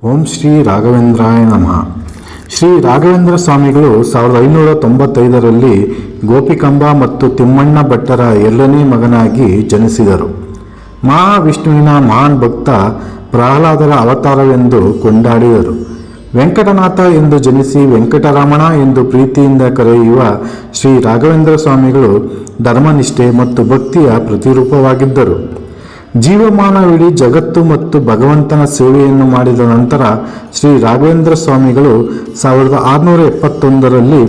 ಓಂ ಶ್ರೀ ರಾಘವೇಂದ್ರಾಯ ನಮಃ. ಶ್ರೀ ರಾಘವೇಂದ್ರ ಸ್ವಾಮಿಗಳು 1595ರಲ್ಲಿ ಗೋಪಿಕಾಂಬ ಮತ್ತು ತಿಮ್ಮಣ್ಣ ಭಟ್ಟರ ಎರಡನೇ ಮಗನಾಗಿ ಜನಿಸಿದರು. ಮಹಾವಿಷ್ಣುವಿನ ಮಹಾನ್ ಭಕ್ತ ಪ್ರಹ್ಲಾದರ ಅವತಾರವೆಂದು ಕೊಂಡಾಡಿದರು. ವೆಂಕಟನಾಥ ಎಂದು ಜನಿಸಿ ವೆಂಕಟರಮಣ ಎಂದು ಪ್ರೀತಿಯಿಂದ ಕರೆಯುವ ಶ್ರೀ ರಾಘವೇಂದ್ರ ಸ್ವಾಮಿಗಳು ಧರ್ಮನಿಷ್ಠೆ ಮತ್ತು ಭಕ್ತಿಯ ಪ್ರತಿರೂಪವಾಗಿದ್ದರು. ಜೀವಮಾನವಿಡೀ ಜಗತ್ತು ಮತ್ತು ಭಗವಂತನ ಸೇವೆಯನ್ನು ಮಾಡಿದ ನಂತರ ಶ್ರೀ ರಾಘವೇಂದ್ರ ಸ್ವಾಮಿಗಳು 1671ರಲ್ಲಿ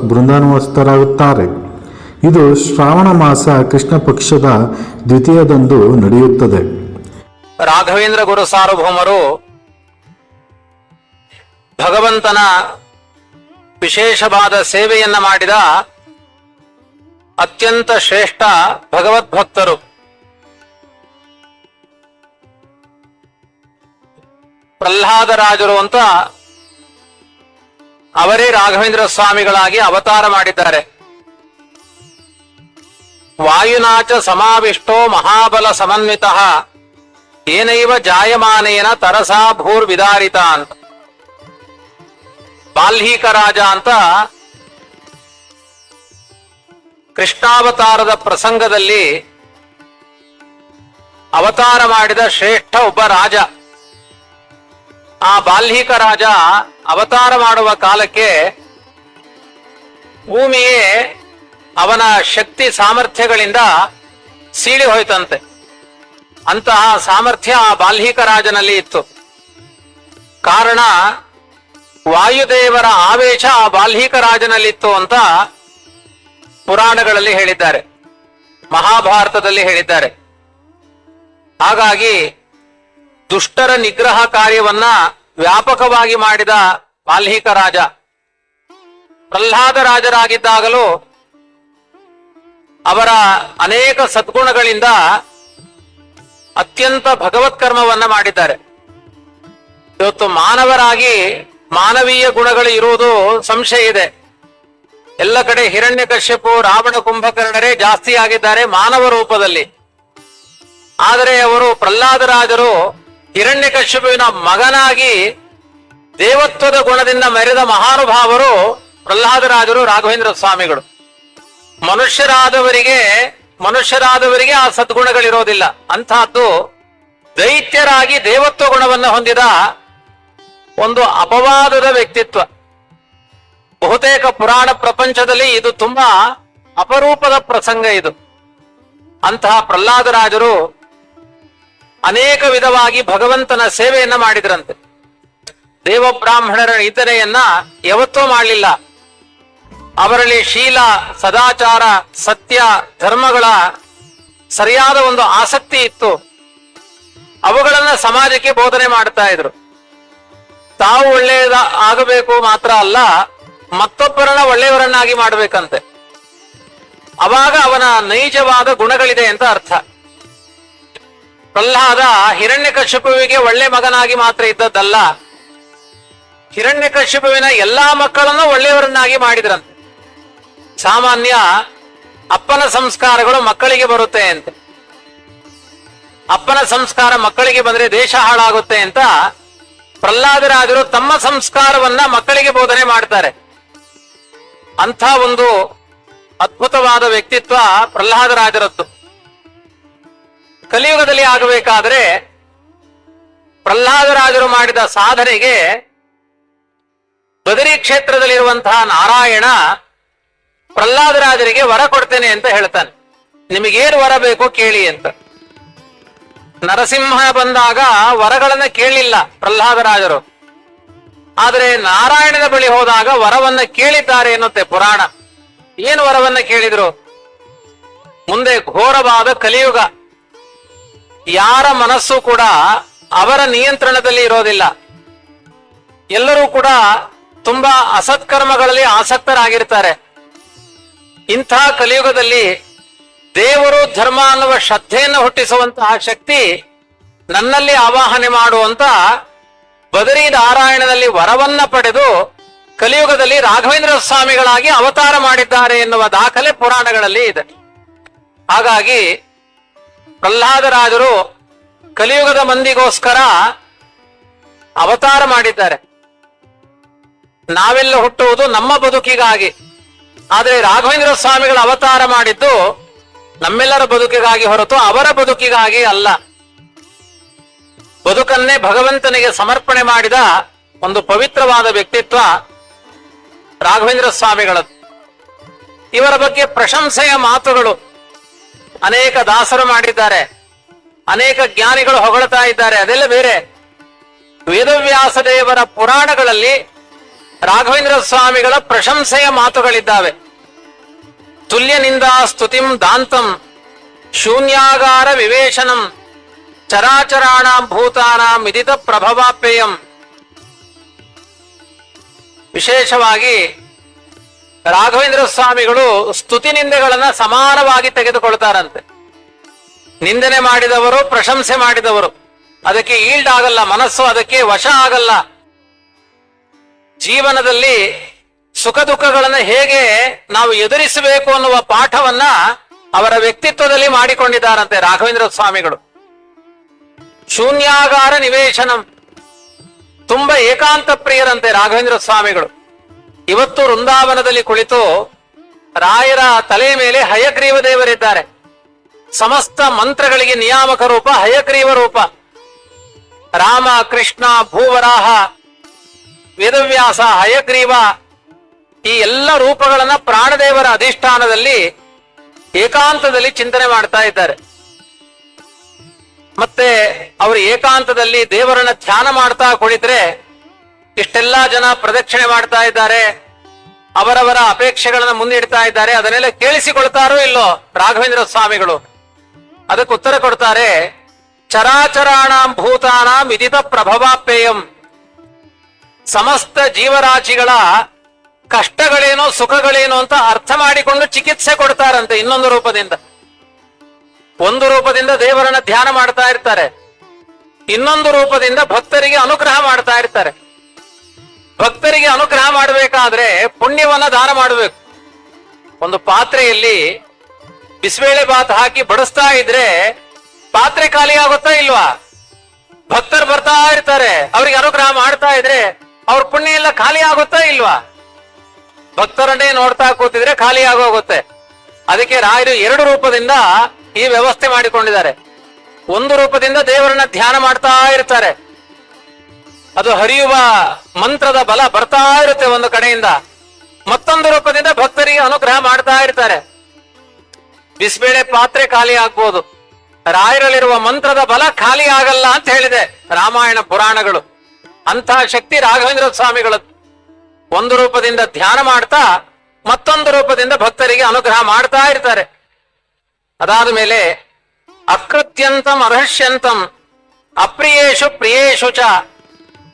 ಬೃಂದಾವನಸ್ಥರಾಗುತ್ತಾರೆ. ಇದು ಶ್ರಾವಣ ಮಾಸ ಕೃಷ್ಣ ಪಕ್ಷದ ದ್ವಿತೀಯದಂದು ನಡೆಯುತ್ತದೆ. ರಾಘವೇಂದ್ರ ಗುರು ಸಾರ್ವಭೌಮರು ಭಗವಂತನ ವಿಶೇಷವಾದ ಸೇವೆಯನ್ನ ಮಾಡಿದ ಅತ್ಯಂತ ಶ್ರೇಷ್ಠ ಭಗವದ್ಭಕ್ತರು. ಪ್ರಹ್ಲಾದರಾಜರು ಅಂತ ಅವರೇ ರಾಘವೇಂದ್ರ ಸ್ವಾಮಿಗಳಾಗಿ ಅವತಾರ ಮಾಡಿದ್ದಾರೆ. ವಾಯುನಾಚ ಸಮಾವಿಷ್ಟೋ ಮಹಾಬಲ ಸಮನ್ವಿತಃ ಏನೈವ ಜಾಯಮಾನೇನ ತರಸಾ ಭೂರ್ವಿದಾರಿತ ಅಂತ. ಬಾಲ್ಹೀಕ ರಾಜ ಅಂತ ಕೃಷ್ಣಾವತಾರದ ಪ್ರಸಂಗದಲ್ಲಿ ಅವತಾರ ಮಾಡಿದ ಶ್ರೇಷ್ಠ ಒಬ್ಬ ರಾಜ. ಆ ಬಾಲ್ಹೀಕ ರಾಜ ಅವತಾರ ಮಾಡುವ ಕಾಲಕ್ಕೆ ಭೂಮಿಯೇ ಅವನ ಶಕ್ತಿ ಸಾಮರ್ಥ್ಯಗಳಿಂದ ಸೀಳಿ ಹೋಯ್ತಂತೆ. ಅಂತಹ ಸಾಮರ್ಥ್ಯ ಆ ಬಾಲ್ಹೀಕ ರಾಜನಲ್ಲಿ ಇತ್ತು. ಕಾರಣ ವಾಯುದೇವರ ಆವೇಶ ಆ ಬಾಲ್ಹೀಕ ರಾಜನಲ್ಲಿತ್ತು ಅಂತ ಪುರಾಣಗಳಲ್ಲಿ ಹೇಳಿದ್ದಾರೆ, ಮಹಾಭಾರತದಲ್ಲಿ ಹೇಳಿದ್ದಾರೆ. ಹಾಗಾಗಿ ದುಷ್ಟರ ನಿಗ್ರಹ ಕಾರ್ಯವನ್ನ ವ್ಯಾಪಕವಾಗಿ ಮಾಡಿದ ಬಾಲ್ಹೀಕ ರಾಜ ಪ್ರಹ್ಲಾದ ರಾಜರಾಗಿದ್ದಾಗಲೂ ಅವರ ಅನೇಕ ಸದ್ಗುಣಗಳಿಂದ ಅತ್ಯಂತ ಭಗವತ್ಕರ್ಮವನ್ನ ಮಾಡಿದ್ದಾರೆ. ಇವತ್ತು ಮಾನವರಾಗಿ ಮಾನವೀಯ ಗುಣಗಳು ಇರುವುದು ಸಂಶಯ ಇದೆ. ಎಲ್ಲ ಕಡೆ ಹಿರಣ್ಯಕಶ್ಯಪು, ರಾವಣ, ಕುಂಭಕರ್ಣರೇ ಜಾಸ್ತಿ ಆಗಿದ್ದಾರೆ ಮಾನವ ರೂಪದಲ್ಲಿ. ಆದರೆ ಅವರು ಪ್ರಹ್ಲಾದರಾಜರು ಹಿರಣ್ಯಕಶ್ಯಪುವಿನ ಮಗನಾಗಿ ದೇವತ್ವದ ಗುಣದಿಂದ ಮೆರೆದ ಮಹಾನುಭಾವರು ಪ್ರಹ್ಲಾದರಾಜರು, ರಾಘವೇಂದ್ರ ಸ್ವಾಮಿಗಳು. ಮನುಷ್ಯರಾದವರಿಗೆ ಆ ಸದ್ಗುಣಗಳಿರೋದಿಲ್ಲ. ಅಂತಹದ್ದು ದೈತ್ಯರಾಗಿ ದೇವತ್ವ ಗುಣವನ್ನು ಹೊಂದಿದ ಒಂದು ಅಪವಾದದ ವ್ಯಕ್ತಿತ್ವ. ಬಹುತೇಕ ಪುರಾಣ ಪ್ರಪಂಚದಲ್ಲಿ ಇದು ತುಂಬಾ ಅಪರೂಪದ ಪ್ರಸಂಗ ಇದು. ಅಂತಹ ಪ್ರಹ್ಲಾದರಾಜರು ಅನೇಕ ವಿಧವಾಗಿ ಭಗವಂತನ ಸೇವೆಯನ್ನ ಮಾಡಿದ್ರಂತೆ. ದೇವಬ್ರಾಹ್ಮಣರ ನಿಂದನೆಯನ್ನ ಯಾವತ್ತೂ ಮಾಡಲಿಲ್ಲ. ಅವರಲ್ಲಿ ಶೀಲ, ಸದಾಚಾರ, ಸತ್ಯ, ಧರ್ಮಗಳ ಸರಿಯಾದ ಒಂದು ಆಸಕ್ತಿ ಇತ್ತು. ಅವುಗಳನ್ನ ಸಮಾಜಕ್ಕೆ ಬೋಧನೆ ಮಾಡ್ತಾ ಇದ್ರು. ತಾವು ಒಳ್ಳೆಯದ ಆಗಬೇಕು ಮಾತ್ರ ಅಲ್ಲ, ಮತ್ತೊಬ್ಬರನ್ನ ಒಳ್ಳೆಯವರನ್ನಾಗಿ ಮಾಡಬೇಕಂತೆ. ಅವಾಗ ಅವನ ನೈಜವಾದ ಗುಣಗಳಿದೆ ಅಂತ ಅರ್ಥ. ಪ್ರಹ್ಲಾದ ಹಿರಣ್ಯಕಶ್ಯಪುವಿಗೆ ಒಳ್ಳೆ ಮಗನಾಗಿ ಮಾತ್ರ ಇದ್ದದ್ದಲ್ಲ, ಹಿರಣ್ಯಕಶ್ಯಪುವಿನ ಎಲ್ಲಾ ಮಕ್ಕಳನ್ನು ಒಳ್ಳೆಯವರನ್ನಾಗಿ ಮಾಡಿದ್ರಂತೆ. ಸಾಮಾನ್ಯ ಅಪ್ಪನ ಸಂಸ್ಕಾರಗಳು ಮಕ್ಕಳಿಗೆ ಬರುತ್ತೆ ಅಂತ, ಅಪ್ಪನ ಸಂಸ್ಕಾರ ಮಕ್ಕಳಿಗೆ ಬಂದ್ರೆ ದೇಶ ಹಾಳಾಗುತ್ತೆ ಅಂತ ಪ್ರಹ್ಲಾದರಾಜರು ತಮ್ಮ ಸಂಸ್ಕಾರವನ್ನ ಮಕ್ಕಳಿಗೆ ಬೋಧನೆ ಮಾಡ್ತಾರೆ. ಅಂಥ ಒಂದು ಅದ್ಭುತವಾದ ವ್ಯಕ್ತಿತ್ವ ಪ್ರಹ್ಲಾದರಾಜರದ್ದು. ಕಲಿಯುಗದಲ್ಲಿ ಆಗಬೇಕಾದ್ರೆ ಪ್ರಹ್ಲಾದರಾಜರು ಮಾಡಿದ ಸಾಧನೆಗೆ ಬದರಿ ಕ್ಷೇತ್ರದಲ್ಲಿರುವಂತಹ ನಾರಾಯಣ ಪ್ರಹ್ಲಾದರಾಜರಿಗೆ ವರ ಕೊಡ್ತೇನೆ ಅಂತ ಹೇಳ್ತಾನೆ. ನಿಮಗೇನು ವರ ಬೇಕು ಕೇಳಿ ಅಂತ. ನರಸಿಂಹ ಬಂದಾಗ ವರಗಳನ್ನ ಕೇಳಲಿಲ್ಲ ಪ್ರಹ್ಲಾದರಾಜರು, ಆದರೆ ನಾರಾಯಣನ ಬಳಿ ಹೋದಾಗ ವರವನ್ನ ಕೇಳಿದ್ದಾರೆ ಎನ್ನುತ್ತೆ ಪುರಾಣ. ಏನು ವರವನ್ನ ಕೇಳಿದ್ರು? ಮುಂದೆ ಘೋರವಾದ ಕಲಿಯುಗ, ಯಾರ ಮನಸ್ಸು ಕೂಡ ಅವರ ನಿಯಂತ್ರಣದಲ್ಲಿ ಇರೋದಿಲ್ಲ. ಎಲ್ಲರೂ ಕೂಡ ತುಂಬಾ ಅಸತ್ಕರ್ಮಗಳಲ್ಲಿ ಆಸಕ್ತರಾಗಿರ್ತಾರೆ. ಇಂಥ ಕಲಿಯುಗದಲ್ಲಿ ದೇವರು, ಧರ್ಮ ಅನ್ನುವ ಶ್ರದ್ಧೆಯನ್ನು ಹುಟ್ಟಿಸುವಂತಹ ಶಕ್ತಿ ನನ್ನಲ್ಲಿ ಆವಾಹನೆ ಮಾಡುವಂತ ಬದರಿ ನಾರಾಯಣನಲ್ಲಿ ವರವನ್ನ ಪಡೆದು ಕಲಿಯುಗದಲ್ಲಿ ರಾಘವೇಂದ್ರ ಸ್ವಾಮಿಗಳಾಗಿ ಅವತಾರ ಮಾಡಿದ್ದಾರೆ ಎನ್ನುವ ದಾಖಲೆ ಪುರಾಣಗಳಲ್ಲಿ ಇದೆ. ಹಾಗಾಗಿ ಪ್ರಹ್ಲಾದರಾಜರು ಕಲಿಯುಗದ ಮಂದಿಗೋಸ್ಕರ ಅವತಾರ ಮಾಡಿದ್ದಾರೆ. ನಾವೆಲ್ಲ ಹುಟ್ಟುವುದು ನಮ್ಮ ಬದುಕಿಗಾಗಿ, ಆದರೆ ರಾಘವೇಂದ್ರ ಸ್ವಾಮಿಗಳ ಅವತಾರ ಮಾಡಿದ್ದು ನಮ್ಮೆಲ್ಲರ ಬದುಕಿಗಾಗಿ ಹೊರತು ಅವರ ಬದುಕಿಗಾಗಿ ಅಲ್ಲ. ಬದುಕನ್ನೇ ಭಗವಂತನಿಗೆ ಸಮರ್ಪಣೆ ಮಾಡಿದ ಒಂದು ಪವಿತ್ರವಾದ ವ್ಯಕ್ತಿತ್ವ ರಾಘವೇಂದ್ರ ಸ್ವಾಮಿಗಳದ್ದು. ಇವರ ಬಗ್ಗೆ ಪ್ರಶಂಸೆಯ ಮಾತುಗಳು ಅನೇಕ ದಾಸರು ಮಾಡಿದ್ದಾರೆ, ಅನೇಕ ಜ್ಞಾನಿಗಳು ಹೊಗಳ್ತಾ ಇದ್ದಾರೆ. ಅದೆಲ್ಲ ಬೇರೆ. ವೇದವ್ಯಾಸ ದೇವರ ಪುರಾಣಗಳಲ್ಲಿ ರಾಘವೇಂದ್ರ ಸ್ವಾಮಿಗಳ ಪ್ರಶಂಸೆಯ ಮಾತುಗಳಿದ್ದಾವೆ. ತುಲ್ಯನಿಂದ ಸ್ತುತಿಂ ದಾಂತಂ ಶೂನ್ಯಾಗಾರ ವಿವೇಶನಂ ಚರಾಚರಾಣಾಂ ಭೂತಾನಾಂ ವಿದಿತ ಪ್ರಭವಾಪ್ಯಯಂ. ವಿಶೇಷವಾಗಿ ರಾಘವೇಂದ್ರ ಸ್ವಾಮಿಗಳು ಸ್ತುತಿ ನಿಂದೆಗಳನ್ನ ಸಮಾನವಾಗಿ ತೆಗೆದುಕೊಳ್ತಾರಂತೆ. ನಿಂದನೆ ಮಾಡಿದವರು, ಪ್ರಶಂಸೆ ಮಾಡಿದವರು ಅದಕ್ಕೆ ಈಲ್ಡ್ ಆಗಲ್ಲ, ಮನಸ್ಸು ಅದಕ್ಕೆ ವಶ ಆಗಲ್ಲ. ಜೀವನದಲ್ಲಿ ಸುಖ ದುಃಖಗಳನ್ನು ಹೇಗೆ ನಾವು ಎದುರಿಸಬೇಕು ಅನ್ನುವ ಪಾಠವನ್ನ ಅವರ ವ್ಯಕ್ತಿತ್ವದಲ್ಲಿ ಮಾಡಿಕೊಂಡಿದ್ದಾರಂತೆ ರಾಘವೇಂದ್ರ ಸ್ವಾಮಿಗಳು. ಶೂನ್ಯಾಗಾರ ನಿವೇಶನಂ, ತುಂಬಾ ಏಕಾಂತ ಪ್ರಿಯರಂತೆ ರಾಘವೇಂದ್ರ ಸ್ವಾಮಿಗಳು. ಇವತ್ತು ವೃಂದಾವನದಲ್ಲಿ ಕುಳಿತು ರಾಯರ ತಲೆ ಮೇಲೆ ಹಯಗ್ರೀವ ದೇವರಿದ್ದಾರೆ. ಸಮಸ್ತ ಮಂತ್ರಗಳಿಗೆ ನಿಯಾಮಕ ರೂಪ ಹಯಗ್ರೀವ ರೂಪ. ರಾಮ, ಕೃಷ್ಣ, ಭೂವರಾಹ, ವೇದವ್ಯಾಸ, ಹಯಗ್ರೀವ ಈ ಎಲ್ಲ ರೂಪಗಳನ್ನ ಪ್ರಾಣದೇವರ ಅಧಿಷ್ಠಾನದಲ್ಲಿ ಏಕಾಂತದಲ್ಲಿ ಚಿಂತನೆ ಮಾಡ್ತಾ ಇದ್ದಾರೆ. ಮತ್ತೆ ಅವರು ಏಕಾಂತದಲ್ಲಿ ದೇವರನ್ನ ಧ್ಯಾನ ಮಾಡ್ತಾ ಕುಳಿತರೆ ಇಷ್ಟೆಲ್ಲಾ ಜನ ಪ್ರದಕ್ಷಿಣೆ ಮಾಡ್ತಾ ಇದ್ದಾರೆ, ಅವರವರ ಅಪೇಕ್ಷೆಗಳನ್ನ ಮುಂದಿಡ್ತಾ ಇದ್ದಾರೆ. ಅದನ್ನೆಲ್ಲ ಕೇಳಿಸಿಕೊಳ್ತಾರೋ ಇಲ್ಲೋ ರಾಘವೇಂದ್ರ ಸ್ವಾಮಿಗಳು ಅದಕ್ಕೆ ಉತ್ತರ ಕೊಡ್ತಾರೆ. ಚರಾಚರಾಣಾಂ ಭೂತಾನಾಂ ವಿದಿತ ಪ್ರಭವಾಪ್ಯಯಂ. ಸಮಸ್ತ ಜೀವರಾಶಿಗಳ ಕಷ್ಟಗಳೇನೋ ಸುಖಗಳೇನೋ ಅಂತ ಅರ್ಥ ಮಾಡಿಕೊಂಡು ಚಿಕಿತ್ಸೆ ಕೊಡ್ತಾರಂತೆ. ಇನ್ನೊಂದು ರೂಪದಿಂದ, ಒಂದು ರೂಪದಿಂದ ದೇವರನ್ನ ಧ್ಯಾನ ಮಾಡ್ತಾ ಇರ್ತಾರೆ, ಇನ್ನೊಂದು ರೂಪದಿಂದ ಭಕ್ತರಿಗೆ ಅನುಗ್ರಹ ಮಾಡ್ತಾ ಇರ್ತಾರೆ. ಭಕ್ತರಿಗೆ ಅನುಗ್ರಹ ಮಾಡಬೇಕಾದ್ರೆ ಪುಣ್ಯವನ್ನ ದಾನ ಮಾಡಬೇಕು. ಒಂದು ಪಾತ್ರೆಯಲ್ಲಿ ಬಿಸಿಬೇಳೆ ಬಾತ್ ಹಾಕಿ ಬಡಿಸ್ತಾ ಇದ್ರೆ ಪಾತ್ರೆ ಖಾಲಿ ಆಗುತ್ತಾ ಇಲ್ವಾ? ಭಕ್ತರು ಬರ್ತಾ ಇರ್ತಾರೆ, ಅವ್ರಿಗೆ ಅನುಗ್ರಹ ಮಾಡ್ತಾ ಇದ್ರೆ ಅವ್ರ ಪುಣ್ಯ ಎಲ್ಲ ಖಾಲಿ ಆಗುತ್ತಾ ಇಲ್ವಾ? ಭಕ್ತರನ್ನೇ ನೋಡ್ತಾ ಕೂತಿದ್ರೆ ಖಾಲಿ ಆಗೋಗುತ್ತೆ. ಅದಕ್ಕೆ ರಾಯರು ಎರಡು ರೂಪದಿಂದ ಈ ವ್ಯವಸ್ಥೆ ಮಾಡಿಕೊಂಡಿದ್ದಾರೆ. ಒಂದು ರೂಪದಿಂದ ದೇವರನ್ನ ಧ್ಯಾನ ಮಾಡ್ತಾ ಇರ್ತಾರೆ, ಅದು ಹರಿಯುವ ಮಂತ್ರದ ಬಲ ಬರ್ತಾ ಇರುತ್ತೆ ಒಂದು ಕಡೆಯಿಂದ. ಮತ್ತೊಂದು ರೂಪದಿಂದ ಭಕ್ತರಿಗೆ ಅನುಗ್ರಹ ಮಾಡ್ತಾ ಇರ್ತಾರೆ. ಬಿಸಿಬೇಳೆ ಪಾತ್ರೆ ಖಾಲಿ ಆಗ್ಬೋದು, ರಾಯರಲ್ಲಿರುವ ಮಂತ್ರದ ಬಲ ಖಾಲಿ ಆಗಲ್ಲ ಅಂತ ಹೇಳಿದೆ ರಾಮಾಯಣ ಪುರಾಣಗಳು. ಅಂಥ ಶಕ್ತಿ ರಾಘವೇಂದ್ರ ಸ್ವಾಮಿಗಳದ್ದು. ಒಂದು ರೂಪದಿಂದ ಧ್ಯಾನ ಮಾಡ್ತಾ ಮತ್ತೊಂದು ರೂಪದಿಂದ ಭಕ್ತರಿಗೆ ಅನುಗ್ರಹ ಮಾಡ್ತಾ ಇರ್ತಾರೆ. ಅದಾದ ಮೇಲೆ ಅಕೃತ್ಯಂತಂ ಅರ್ಹಷ್ಯಂತಂ ಅಪ್ರಿಯೇಷು ಪ್ರಿಯೇಷು ಚ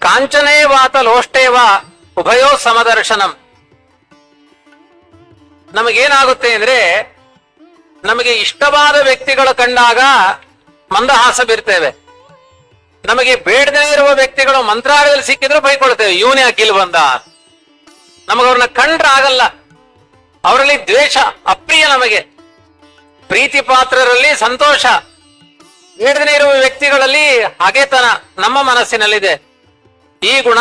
ಕಾಂಚನೇ ವಾತ ಲೋಷ್ಟೇವ ಉಭಯೋ ಸಮದರ್ಶನಂ. ನಮಗೇನಾಗುತ್ತೆ ಅಂದ್ರೆ, ನಮಗೆ ಇಷ್ಟವಾದ ವ್ಯಕ್ತಿಗಳು ಕಂಡಾಗ ಮಂದಹಾಸ ಬೀರ್ತೇವೆ. ನಮಗೆ ಬೇಡದೇ ಇರುವ ವ್ಯಕ್ತಿಗಳು ಮಂತ್ರಾಲಯದಲ್ಲಿ ಸಿಕ್ಕಿದ್ರು ಬೈಕೊಳ್ತೇವೆ, ಇವನೇ ಅಖಿಲ್ ಬಂದ. ನಮಗವ್ರನ್ನ ಕಂಡ್ರೆ ಆಗಲ್ಲ, ಅವರಲ್ಲಿ ದ್ವೇಷ, ಅಪ್ರಿಯ. ನಮಗೆ ಪ್ರೀತಿ ಪಾತ್ರರಲ್ಲಿ ಸಂತೋಷ, ಬೇಡದೇ ಇರುವ ವ್ಯಕ್ತಿಗಳಲ್ಲಿ ಹಗೆತನ ನಮ್ಮ ಮನಸ್ಸಿನಲ್ಲಿದೆ. ಈ ಗುಣ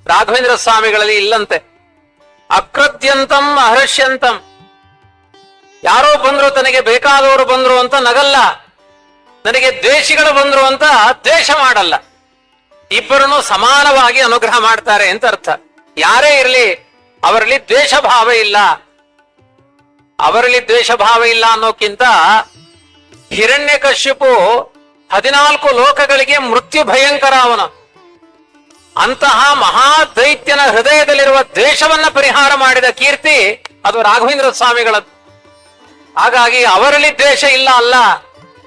ರಾಘವೇಂದ್ರ ಸ್ವಾಮಿಗಳಲ್ಲಿ ಇಲ್ಲಂತೆ. ಅಕೃತ್ಯಂತಂ ಅಹರ್ಷ್ಯಂತಂ, ಯಾರೋ ಬಂದ್ರು, ತನಗೆ ಬೇಕಾದವರು ಬಂದ್ರು ಅಂತ ನಗಲ್ಲ, ನನಗೆ ದ್ವೇಷಿಗಳು ಬಂದ್ರು ಅಂತ ದ್ವೇಷ ಮಾಡಲ್ಲ. ಇಬ್ಬರನ್ನು ಸಮಾನವಾಗಿ ಅನುಗ್ರಹ ಮಾಡ್ತಾರೆ ಅಂತ ಅರ್ಥ. ಯಾರೇ ಇರಲಿ ಅವರಲ್ಲಿ ದ್ವೇಷ ಭಾವ ಇಲ್ಲ. ಅವರಲ್ಲಿ ದ್ವೇಷ ಭಾವ ಇಲ್ಲ ಅನ್ನೋಕ್ಕಿಂತ ಹಿರಣ್ಯಕಶ್ಯಪು 14 ಲೋಕಗಳಿಗೆ ಮೃತ್ಯು ಭಯಂಕರ ಅವನು. ಅಂತಹ ಮಹಾದೈತ್ಯನ ಹೃದಯದಲ್ಲಿರುವ ದ್ವೇಷವನ್ನ ಪರಿಹಾರ ಮಾಡಿದ ಕೀರ್ತಿ ಅದು ರಾಘವೇಂದ್ರ ಸ್ವಾಮಿಗಳದ್ದು. ಹಾಗಾಗಿ ಅವರಲ್ಲಿ ದ್ವೇಷ ಇಲ್ಲ ಅಲ್ಲ,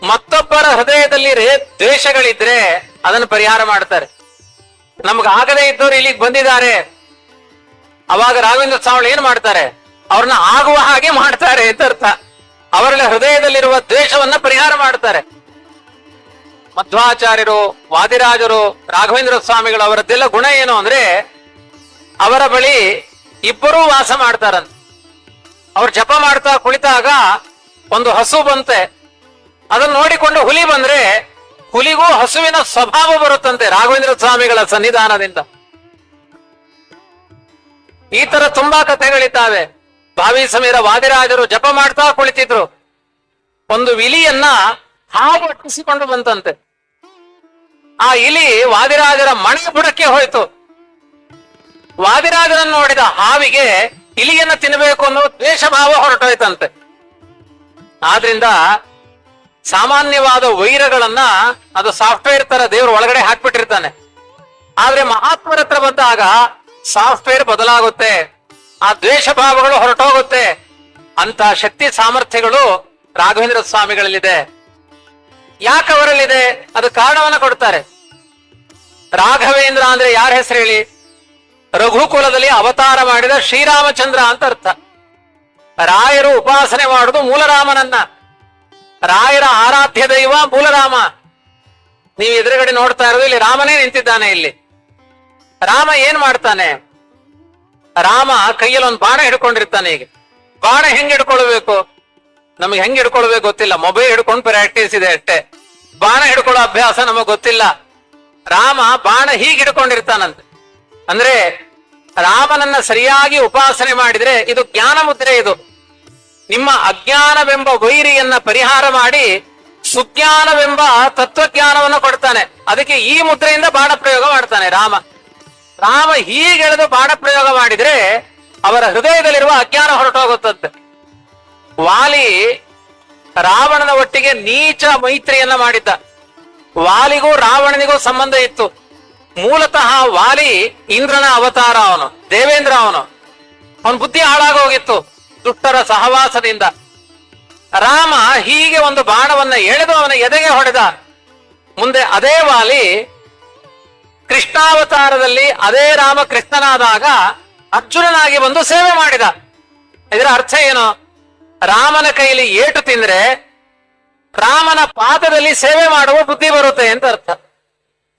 ಮತ್ತೊಬ್ಬರ ಹೃದಯದಲ್ಲಿ ದ್ವೇಷಗಳಿದ್ರೆ ಅದನ್ನು ಪರಿಹಾರ ಮಾಡ್ತಾರೆ. ನಮ್ಗಾಗದೇ ಇದ್ದವ್ರು ಇಲ್ಲಿಗೆ ಬಂದಿದ್ದಾರೆ, ಅವಾಗ ರಾಘವೇಂದ್ರ ಸ್ವಾಮಿಗಳು ಏನ್ ಮಾಡ್ತಾರೆ? ಅವ್ರನ್ನ ಆಗುವ ಹಾಗೆ ಮಾಡ್ತಾರೆ ಅಂತ ಅರ್ಥ. ಅವರ ಹೃದಯದಲ್ಲಿರುವ ದ್ವೇಷವನ್ನ ಪರಿಹಾರ ಮಾಡ್ತಾರೆ. ಮಧ್ವಾಚಾರ್ಯರು, ವಾದಿರಾಜರು, ರಾಘವೇಂದ್ರ ಸ್ವಾಮಿಗಳು ಅವರದ್ದೆಲ್ಲ ಗುಣ ಏನು ಅಂದ್ರೆ, ಅವರ ಬಳಿ ಇಬ್ಬರೂ ವಾಸ ಮಾಡ್ತಾರಂತ. ಅವ್ರು ಜಪ ಮಾಡ್ತಾ ಕುಳಿತಾಗ ಒಂದು ಹಸು ಬಂತೆ, ಅದನ್ನ ನೋಡಿಕೊಂಡು ಹುಲಿ ಬಂದ್ರೆ ಹುಲಿಗೂ ಹಸುವಿನ ಸ್ವಭಾವ ಬರುತ್ತಂತೆ ರಾಘವೇಂದ್ರ ಸ್ವಾಮಿಗಳ ಸನ್ನಿಧಾನದಿಂದ. ಈ ತರ ತುಂಬಾ ಕಥೆಗಳಿದ್ದಾವೆ. ಭಾವಿ ಸಮೀರ ವಾದಿರಾಜರು ಜಪ ಮಾಡ್ತಾ ಕುಳಿತಿದ್ರು. ಒಂದು ಇಲಿಯನ್ನ ಹಾವು ಅಟ್ಟಿಸಿಕೊಂಡು ಬಂತಂತೆ. ಆ ಇಲಿ ವಾದಿರಾಜರ ಮಣೆ ಬುಡಕ್ಕೆ ಹೋಯ್ತು. ವಾದಿರಾಜರನ್ನು ನೋಡಿದ ಹಾವಿಗೆ ಇಲಿಯನ್ನ ತಿನ್ನಬೇಕು ಅನ್ನೋ ದ್ವೇಷ ಭಾವ ಹೊರಟೋಯ್ತಂತೆ. ಆದ್ರಿಂದ ಸಾಮಾನ್ಯವಾದ ವೈರಗಳನ್ನ ಅದು ಸಾಫ್ಟ್ವೇರ್ ತರ ದೇವರು ಒಳಗಡೆ ಹಾಕ್ಬಿಟ್ಟಿರ್ತಾನೆ. ಆದ್ರೆ ಮಹಾತ್ಮರ ಹತ್ರ ಬಂದಾಗ ಸಾಫ್ಟ್ವೇರ್ ಬದಲಾಗುತ್ತೆ, ಆ ದ್ವೇಷ ಭಾವಗಳು ಹೊರಟೋಗುತ್ತೆ. ಅಂತ ಶಕ್ತಿ ಸಾಮರ್ಥ್ಯಗಳು ರಾಘವೇಂದ್ರ ಸ್ವಾಮಿಗಳಲ್ಲಿದೆ. ಯಾಕೆ ಅವರಲ್ಲಿದೆ? ಅದು ಕಾರಣವನ್ನ ಕೊಡ್ತಾರೆ. ರಾಘವೇಂದ್ರ ಅಂದ್ರೆ ಯಾರ ಹೆಸರು ಹೇಳಿ? ರಘುಕುಲದಲ್ಲಿ ಅವತಾರ ಮಾಡಿದ ಶ್ರೀರಾಮಚಂದ್ರ ಅಂತ ಅರ್ಥ. ರಾಯರು ಉಪಾಸನೆ ಮಾಡುವುದು ಮೂಲರಾಮನನ್ನ. ರಾಯರ ಆರಾಧ್ಯ ದೈವ ಮೂಲರಾಮ. ನೀವು ಎದುರುಗಡೆ ನೋಡ್ತಾ ಇರೋದು ಇಲ್ಲಿ ರಾಮನೇ ನಿಂತಿದ್ದಾನೆ. ಇಲ್ಲಿ ರಾಮ ಏನ್ ಮಾಡ್ತಾನೆ? ರಾಮ ಕೈಯಲ್ಲಿ ಒಂದು ಬಾಣ ಹಿಡ್ಕೊಂಡಿರ್ತಾನೆ. ಈಗ ಬಾಣ ಹೆಂಗ್ ಹಿಡ್ಕೊಳ್ಬೇಕು? ನಮಗೆ ಹೆಂಗ್ ಹಿಡ್ಕೊಳ್ಬೇಕು ಗೊತ್ತಿಲ್ಲ. ಮೊಬೈಲ್ ಹಿಡ್ಕೊಂಡು ಪ್ರಾಕ್ಟೀಸ್ ಇದೆ ಅಷ್ಟೇ. ಬಾಣ ಹಿಡ್ಕೊಳ್ಳೋ ಅಭ್ಯಾಸ ನಮಗ್ ಗೊತ್ತಿಲ್ಲ. ರಾಮ ಬಾಣ ಹೀಗೆ ಹಿಡ್ಕೊಂಡಿರ್ತಾನಂತೆ. ಅಂದ್ರೆ ರಾಮನನ್ನ ಸರಿಯಾಗಿ ಉಪಾಸನೆ ಮಾಡಿದ್ರೆ ಇದು ಜ್ಞಾನ ಮುದ್ರೆ. ಇದು ನಿಮ್ಮ ಅಜ್ಞಾನವೆಂಬ ವೈರಿಯನ್ನ ಪರಿಹಾರ ಮಾಡಿ ಸುಜ್ಞಾನವೆಂಬ ತತ್ವಜ್ಞಾನವನ್ನು ಕೊಡ್ತಾನೆ. ಅದಕ್ಕೆ ಈ ಮುದ್ರೆಯಿಂದ ಬಾಣ ಪ್ರಯೋಗ ಮಾಡ್ತಾನೆ ರಾಮ. ರಾಮ ಹೀಗೆಳೆದು ಬಾಣ ಪ್ರಯೋಗ ಮಾಡಿದ್ರೆ ಅವರ ಹೃದಯದಲ್ಲಿರುವ ಅಜ್ಞಾನ ಹೊರಟೋಗುತ್ತಂತೆ. ವಾಲಿ ರಾವಣನ ಒಟ್ಟಿಗೆ ನೀಚ ಮೈತ್ರಿಯನ್ನ ಮಾಡಿದ್ದ. ವಾಲಿಗೂ ರಾವಣನಿಗೂ ಸಂಬಂಧ ಇತ್ತು. ಮೂಲತಃ ವಾಲಿ ಇಂದ್ರನ ಅವತಾರ, ಅವನು ದೇವೇಂದ್ರ. ಅವನ ಬುದ್ಧಿ ಹಾಳಾಗೋಗಿತ್ತು ದುಷ್ಟರ ಸಹವಾಸದಿಂದ. ರಾಮ ಹೀಗೆ ಒಂದು ಬಾಣವನ್ನ ಎಳೆದು ಅವನ ಎದೆಗೆ ಹೊಡೆದ. ಮುಂದೆ ಅದೇ ವಾಲಿ ಕೃಷ್ಣಾವತಾರದಲ್ಲಿ ಅದೇ ರಾಮ ಕೃಷ್ಣನಾದಾಗ ಅರ್ಜುನನಾಗಿ ಬಂದು ಸೇವೆ ಮಾಡಿದ. ಇದರ ಅರ್ಥ ಏನು? ರಾಮನ ಕೈಲಿ ಏಟು ತಿಂದ್ರೆ ರಾಮನ ಪಾದದಲ್ಲಿ ಸೇವೆ ಮಾಡುವ ಬುದ್ಧಿ ಬರುತ್ತೆ ಅಂತ ಅರ್ಥ.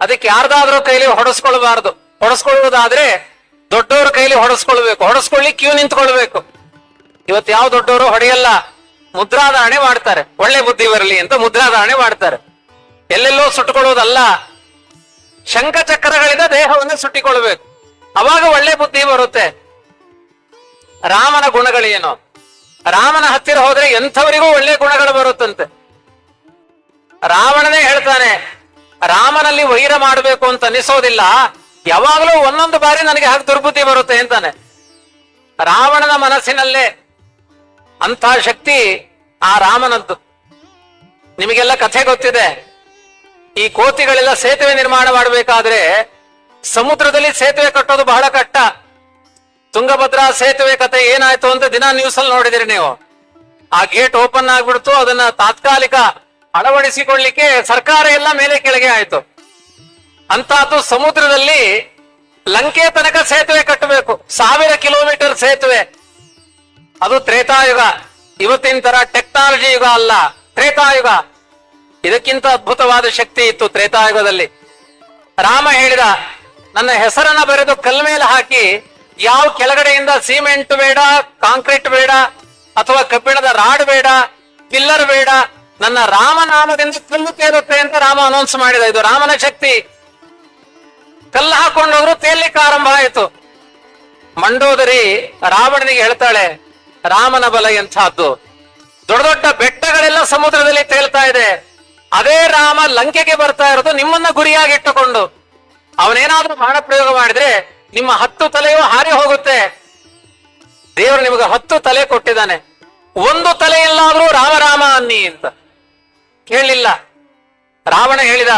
ಅದಕ್ಕೆ ಯಾರ್ದಾದ್ರೂ ಕೈಲಿ ಹೊಡೆಸ್ಕೊಳ್ಬಾರ್ದು. ಹೊಡೆಸ್ಕೊಳ್ಳುವುದಾದ್ರೆ ದೊಡ್ಡವ್ರ ಕೈಲಿ ಹೊಡೆಸ್ಕೊಳ್ಬೇಕು. ಹೊಡೆಸ್ಕೊಳ್ಳಿ ಕ್ಯೂ ನಿಂತ್ಕೊಳ್ಬೇಕು. ಇವತ್ತು ಯಾವ ದೊಡ್ಡವರು ಹೊಡೆಯಲ್ಲ, ಮುದ್ರಾಧಾರಣೆ ಮಾಡ್ತಾರೆ. ಒಳ್ಳೆ ಬುದ್ಧಿ ಬರಲಿ ಅಂತ ಮುದ್ರಾಧಾರಣೆ ಮಾಡ್ತಾರೆ. ಎಲ್ಲೆಲ್ಲೋ ಸುಟ್ಟುಕೊಳ್ಳುವುದಲ್ಲ, ಶಂಖಚಕ್ರಗಳಿಂದ ದೇಹವನ್ನು ಸುಟ್ಟಿಕೊಳ್ಬೇಕು. ಅವಾಗ ಒಳ್ಳೆ ಬುದ್ಧಿ ಬರುತ್ತೆ. ರಾಮನ ಗುಣಗಳೇನು? ರಾಮನ ಹತ್ತಿರ ಹೋದ್ರೆ ಎಂಥವರಿಗೂ ಒಳ್ಳೆ ಗುಣಗಳು ಬರುತ್ತಂತೆ. ರಾವಣನೇ ಹೇಳ್ತಾನೆ, ರಾಮನಲ್ಲಿ ವೈರ ಮಾಡಬೇಕು ಅಂತ ಅನಿಸೋದಿಲ್ಲ, ಯಾವಾಗಲೂ ಒಂದೊಂದು ಬಾರಿ ನನಗೆ ಹಾಗೆ ದುರ್ಬುದ್ಧಿ ಬರುತ್ತೆ ಅಂತಾನೆ. ರಾವಣನ ಮನಸ್ಸಿನಲ್ಲೇ ಅಂಥ ಶಕ್ತಿ ಆ ರಾಮನದ್ದು. ನಿಮಗೆಲ್ಲ ಕಥೆ ಗೊತ್ತಿದೆ. ಈ ಕೋತಿಗಳೆಲ್ಲ ಸೇತುವೆ ನಿರ್ಮಾಣ ಮಾಡಬೇಕಾದ್ರೆ ಸಮುದ್ರದಲ್ಲಿ ಸೇತುವೆ ಕಟ್ಟೋದು ಬಹಳ ಕಷ್ಟ. ತುಂಗಭದ್ರಾ ಸೇತುವೆ ಕಥೆ ಏನಾಯ್ತು ಅಂತ ದಿನ ನ್ಯೂಸ್ ಅಲ್ಲಿ ನೋಡಿದಿರಿ ನೀವು. ಆ ಗೇಟ್ ಓಪನ್ ಆಗ್ಬಿಡ್ತು. ಅದನ್ನ ತಾತ್ಕಾಲಿಕ ಅಳವಡಿಸಿಕೊಳ್ಳಿಕ್ಕೆ ಸರ್ಕಾರ ಎಲ್ಲ ಮೇಲೆ ಕೆಳಗೆ ಆಯ್ತು. ಅಂತಹದ್ದು ಸಮುದ್ರದಲ್ಲಿ ಲಂಕೆ ತನಕ ಸೇತುವೆ ಕಟ್ಟಬೇಕು. 1000 ಕಿಲೋಮೀಟರ್ ಸೇತುವೆ. ಅದು ತ್ರೇತಾಯುಗ. ಇವತ್ತಿನ ತರ ಟೆಕ್ನಾಲಜಿ ಯುಗ ಅಲ್ಲ, ತ್ರೇತಾಯುಗ. ಇದಕ್ಕಿಂತ ಅದ್ಭುತವಾದ ಶಕ್ತಿ ಇತ್ತು ತ್ರೇತಾಯುಗದಲ್ಲಿ. ರಾಮ ಹೇಳಿದ, ನನ್ನ ಹೆಸರನ್ನ ಬರೆದು ಕಲ್ ಮೇಲೆ ಹಾಕಿ, ಯಾವ ಕೆಳಗಡೆಯಿಂದ ಸಿಮೆಂಟ್ ಬೇಡ, ಕಾಂಕ್ರೀಟ್ ಬೇಡ, ಅಥವಾ ಕಬ್ಬಿಣದ ರಾಡ್ ಬೇಡ, ಪಿಲ್ಲರ್ ಬೇಡ, ನನ್ನ ರಾಮನಾಮದಿಂದ ಕಲ್ಲು ತೇರುತ್ತೆ ಅಂತ ರಾಮ ಅನೌನ್ಸ್ ಮಾಡಿದ. ಇದು ರಾಮನ ಶಕ್ತಿ. ಕಲ್ಲು ಹಾಕೊಂಡೋದ್ರು ತೇಲಿಕ್ಕೆ ಆರಂಭ ಆಯಿತು. ಮಂಡೋದರಿ ರಾವಣನಿಗೆ ಹೇಳ್ತಾಳೆ, ರಾಮನ ಬಲ ಎಂಥದ್ದು. ದೊಡ್ಡ ದೊಡ್ಡ ಬೆಟ್ಟಗಳೆಲ್ಲ ಸಮುದ್ರದಲ್ಲಿ ತೇಲ್ತಾ ಇದೆ. ಅದೇ ರಾಮ ಲಂಕೆಗೆ ಬರ್ತಾ ಇರೋದು ನಿಮ್ಮನ್ನ ಗುರಿಯಾಗಿಟ್ಟುಕೊಂಡು. ಅವನೇನಾದ್ರೂ ಬಾಣ ಪ್ರಯೋಗ ಮಾಡಿದ್ರೆ ನಿಮ್ಮ 10 ತಲೆಯೂ ಹಾರಿ ಹೋಗುತ್ತೆ. ದೇವರು ನಿಮಗೆ 10 ತಲೆ ಕೊಟ್ಟಿದ್ದಾನೆ. ಒಂದು ತಲೆ ಎಲ್ಲಾದ್ರೂ ರಾಮ ಅನ್ನಿ ಅಂತ ಕೇಳಲಿಲ್ಲ. ರಾವಣ ಹೇಳಿದ,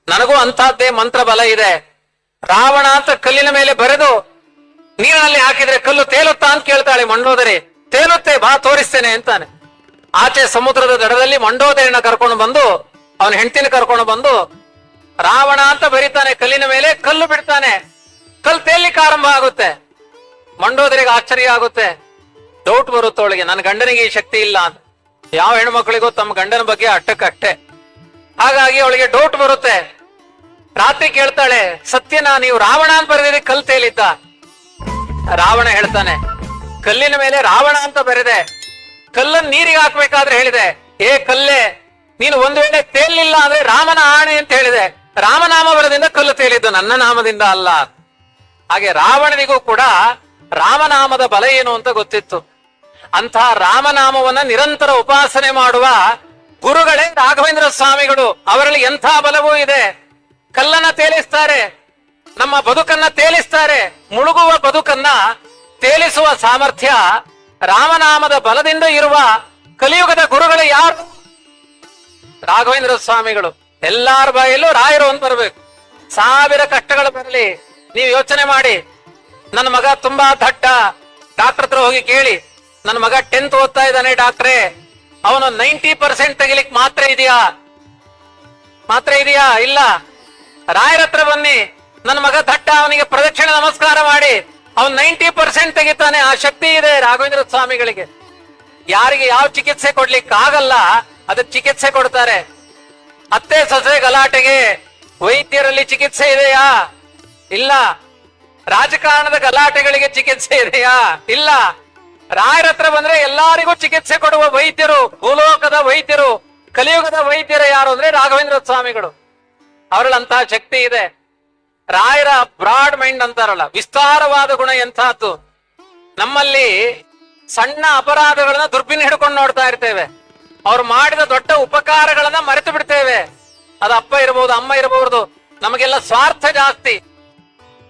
ನನಗೂ ಅಂತಹದ್ದೇ ಮಂತ್ರ ಬಲ ಇದೆ. ರಾವಣ ಅಂತ ಕಲ್ಲಿನ ಮೇಲೆ ಬರೆದು ನೀರಿನಲ್ಲಿ ಹಾಕಿದ್ರೆ ಕಲ್ಲು ತೇಲುತ್ತಾ ಅಂತ ಕೇಳ್ತಾಳೆ ಮಂಡೋದರಿ. ತೇಲುತ್ತೆ, ಬಾ ತೋರಿಸ್ತೇನೆ ಅಂತಾನೆ. ಆಚೆ ಸಮುದ್ರದ ದಡದಲ್ಲಿ ಮಂಡೋದರಿನ ಕರ್ಕೊಂಡು ಬಂದು, ಅವನ ಹೆಂಡತಿನ ಕರ್ಕೊಂಡು ಬಂದು ರಾವಣ ಅಂತ ಬರೀತಾನೆ ಕಲ್ಲಿನ ಮೇಲೆ. ಕಲ್ಲು ಬಿಡ್ತಾನೆ. ಕಲ್ಲು ತೇಲಿಕ್ಕೆ ಆರಂಭ ಆಗುತ್ತೆ. ಮಂಡೋದರಿಗೆ ಆಶ್ಚರ್ಯ ಆಗುತ್ತೆ. ಡೌಟ್ ಬರುತ್ತೆ ಅವಳಿಗೆ, ನನ್ನ ಗಂಡನಿಗೆ ಈ ಶಕ್ತಿ ಇಲ್ಲ ಅಂತ. ಯಾವ ಹೆಣ್ಮಕ್ಳಿಗೂ ತಮ್ಮ ಗಂಡನ ಬಗ್ಗೆ ಅಟ್ಟಕ್ಕಷ್ಟೇ. ಹಾಗಾಗಿ ಅವಳಿಗೆ ಡೌಟ್ ಬರುತ್ತೆ. ರಾತ್ರಿ ಕೇಳ್ತಾಳೆ, ಸತ್ಯನಾ, ನೀವು ರಾವಣ ಅಂತ ಬರೆದಿರಿ, ಕಲ್ಲು ತೇಲಿದ್ದ? ರಾವಣ ಹೇಳ್ತಾನೆ, ಕಲ್ಲಿನ ಮೇಲೆ ರಾವಣ ಅಂತ ಬರೆದೆ. ಕಲ್ಲನ್ನು ನೀರಿಗೆ ಹಾಕ್ಬೇಕಾದ್ರೆ ಹೇಳಿದೆ, ಏ ಕಲ್ಲೇ, ನೀನು ಒಂದು ವೇಳೆ ತೇಲಿಲ್ಲ ಅಂದ್ರೆ ರಾಮನ ಆಣೆ ಅಂತ ಹೇಳಿದೆ. ರಾಮನಾಮ ಬರದಿಂದ ಕಲ್ಲು ತೇಲಿದ್ದು, ನನ್ನ ನಾಮದಿಂದ ಅಲ್ಲ. ಹಾಗೆ ರಾವಣನಿಗೂ ಕೂಡ ರಾಮನಾಮದ ಬಲ ಏನು ಅಂತ ಗೊತ್ತಿತ್ತು. ಅಂತಹ ರಾಮನಾಮವನ್ನ ನಿರಂತರ ಉಪಾಸನೆ ಮಾಡುವ ಗುರುಗಳೇ ರಾಘವೇಂದ್ರ ಸ್ವಾಮಿಗಳು. ಅವರಲ್ಲಿ ಎಂಥ ಬಲವೂ ಇದೆ. ಕಲ್ಲನ್ನ ತೇಲಿಸ್ತಾರೆ, ನಮ್ಮ ಬದುಕನ್ನ ತೇಲಿಸ್ತಾರೆ. ಮುಳುಗುವ ಬದುಕನ್ನ ತೇಲಿಸುವ ಸಾಮರ್ಥ್ಯ ರಾಮನಾಮದ ಬಲದಿಂದ ಇರುವ ಕಲಿಯುಗದ ಗುರುಗಳು ಯಾರು? ರಾಘವೇಂದ್ರ ಸ್ವಾಮಿಗಳು. ಎಲ್ಲಾರ ಬಾಯಲ್ಲೂ ರಾಯರು ಅಂತ ಬರಬೇಕು. 1000 ಕಷ್ಟಗಳು ಬರಲಿ, ನೀವು ಯೋಚನೆ ಮಾಡಿ. ನನ್ನ ಮಗ ತುಂಬಾ ದಡ್ಡ, ಡಾಕ್ಟರ್ ಹತ್ರ ಹೋಗಿ ಕೇಳಿ, ನನ್ನ ಮಗ 10th ಓದ್ತಾ ಇದ್ದಾನೆ ಡಾಕ್ಟ್ರೇ, ಅವನು 90% ತೆಗಿಲಿಕ್ಕೆ ಮಾತ್ರ ಇದೆಯಾ? ಇಲ್ಲ. ರಾಯರ ಹತ್ರ ಬನ್ನಿ, ನನ್ನ ಮಗ ದಡ್ಡ, ಅವನಿಗೆ ಪ್ರದಕ್ಷಿಣೆ ನಮಸ್ಕಾರ ಮಾಡಿ, ಅವನು 90% ತೆಗಿತಾನೆ. ಆ ಶಕ್ತಿ ಇದೆ ರಾಘವೇಂದ್ರ ಸ್ವಾಮಿಗಳಿಗೆ. ಯಾರಿಗೆ ಯಾವ ಚಿಕಿತ್ಸೆ ಕೊಡ್ಲಿಕ್ಕೆ ಆಗಲ್ಲ ಅದಕ್ಕೆ ಚಿಕಿತ್ಸೆ ಕೊಡ್ತಾರೆ. ಅತ್ತೆ ಸೊಸೆ ಗಲಾಟೆಗೆ ವೈದ್ಯರಲ್ಲಿ ಚಿಕಿತ್ಸೆ ಇದೆಯಾ? ಇಲ್ಲ. ರಾಜಕಾರಣದ ಗಲಾಟೆಗಳಿಗೆ ಚಿಕಿತ್ಸೆ ಇದೆಯಾ? ಇಲ್ಲ. ರಾಯರ ಹತ್ರ ಬಂದ್ರೆ ಎಲ್ಲರಿಗೂ ಚಿಕಿತ್ಸೆ ಕೊಡುವ ವೈದ್ಯರು, ಭೂಲೋಕದ ವೈದ್ಯರು, ಕಲಿಯುಗದ ವೈದ್ಯರು ಯಾರು ಅಂದ್ರೆ ರಾಘವೇಂದ್ರ ಸ್ವಾಮಿಗಳು. ಅವರಲ್ಲಂತಹ ಶಕ್ತಿ ಇದೆ. ರಾಯರ ಬ್ರಾಡ್ ಮೈಂಡ್ ಅಂತಾರಲ್ಲ, ವಿಸ್ತಾರವಾದ ಗುಣ ಎಂತಹದ್ದು. ನಮ್ಮಲ್ಲಿ ಸಣ್ಣ ಅಪರಾಧಗಳನ್ನ ದುರ್ಬಿನ್ ಹಿಡ್ಕೊಂಡು ನೋಡ್ತಾ ಇರ್ತೇವೆ. ಅವ್ರು ಮಾಡಿದ ದೊಡ್ಡ ಉಪಕಾರಗಳನ್ನ ಮರೆತು ಬಿಡ್ತೇವೆ. ಅದು ಅಪ್ಪ ಇರಬಹುದು, ಅಮ್ಮ ಇರಬಹುದು, ನಮಗೆಲ್ಲ ಸ್ವಾರ್ಥ ಜಾಸ್ತಿ.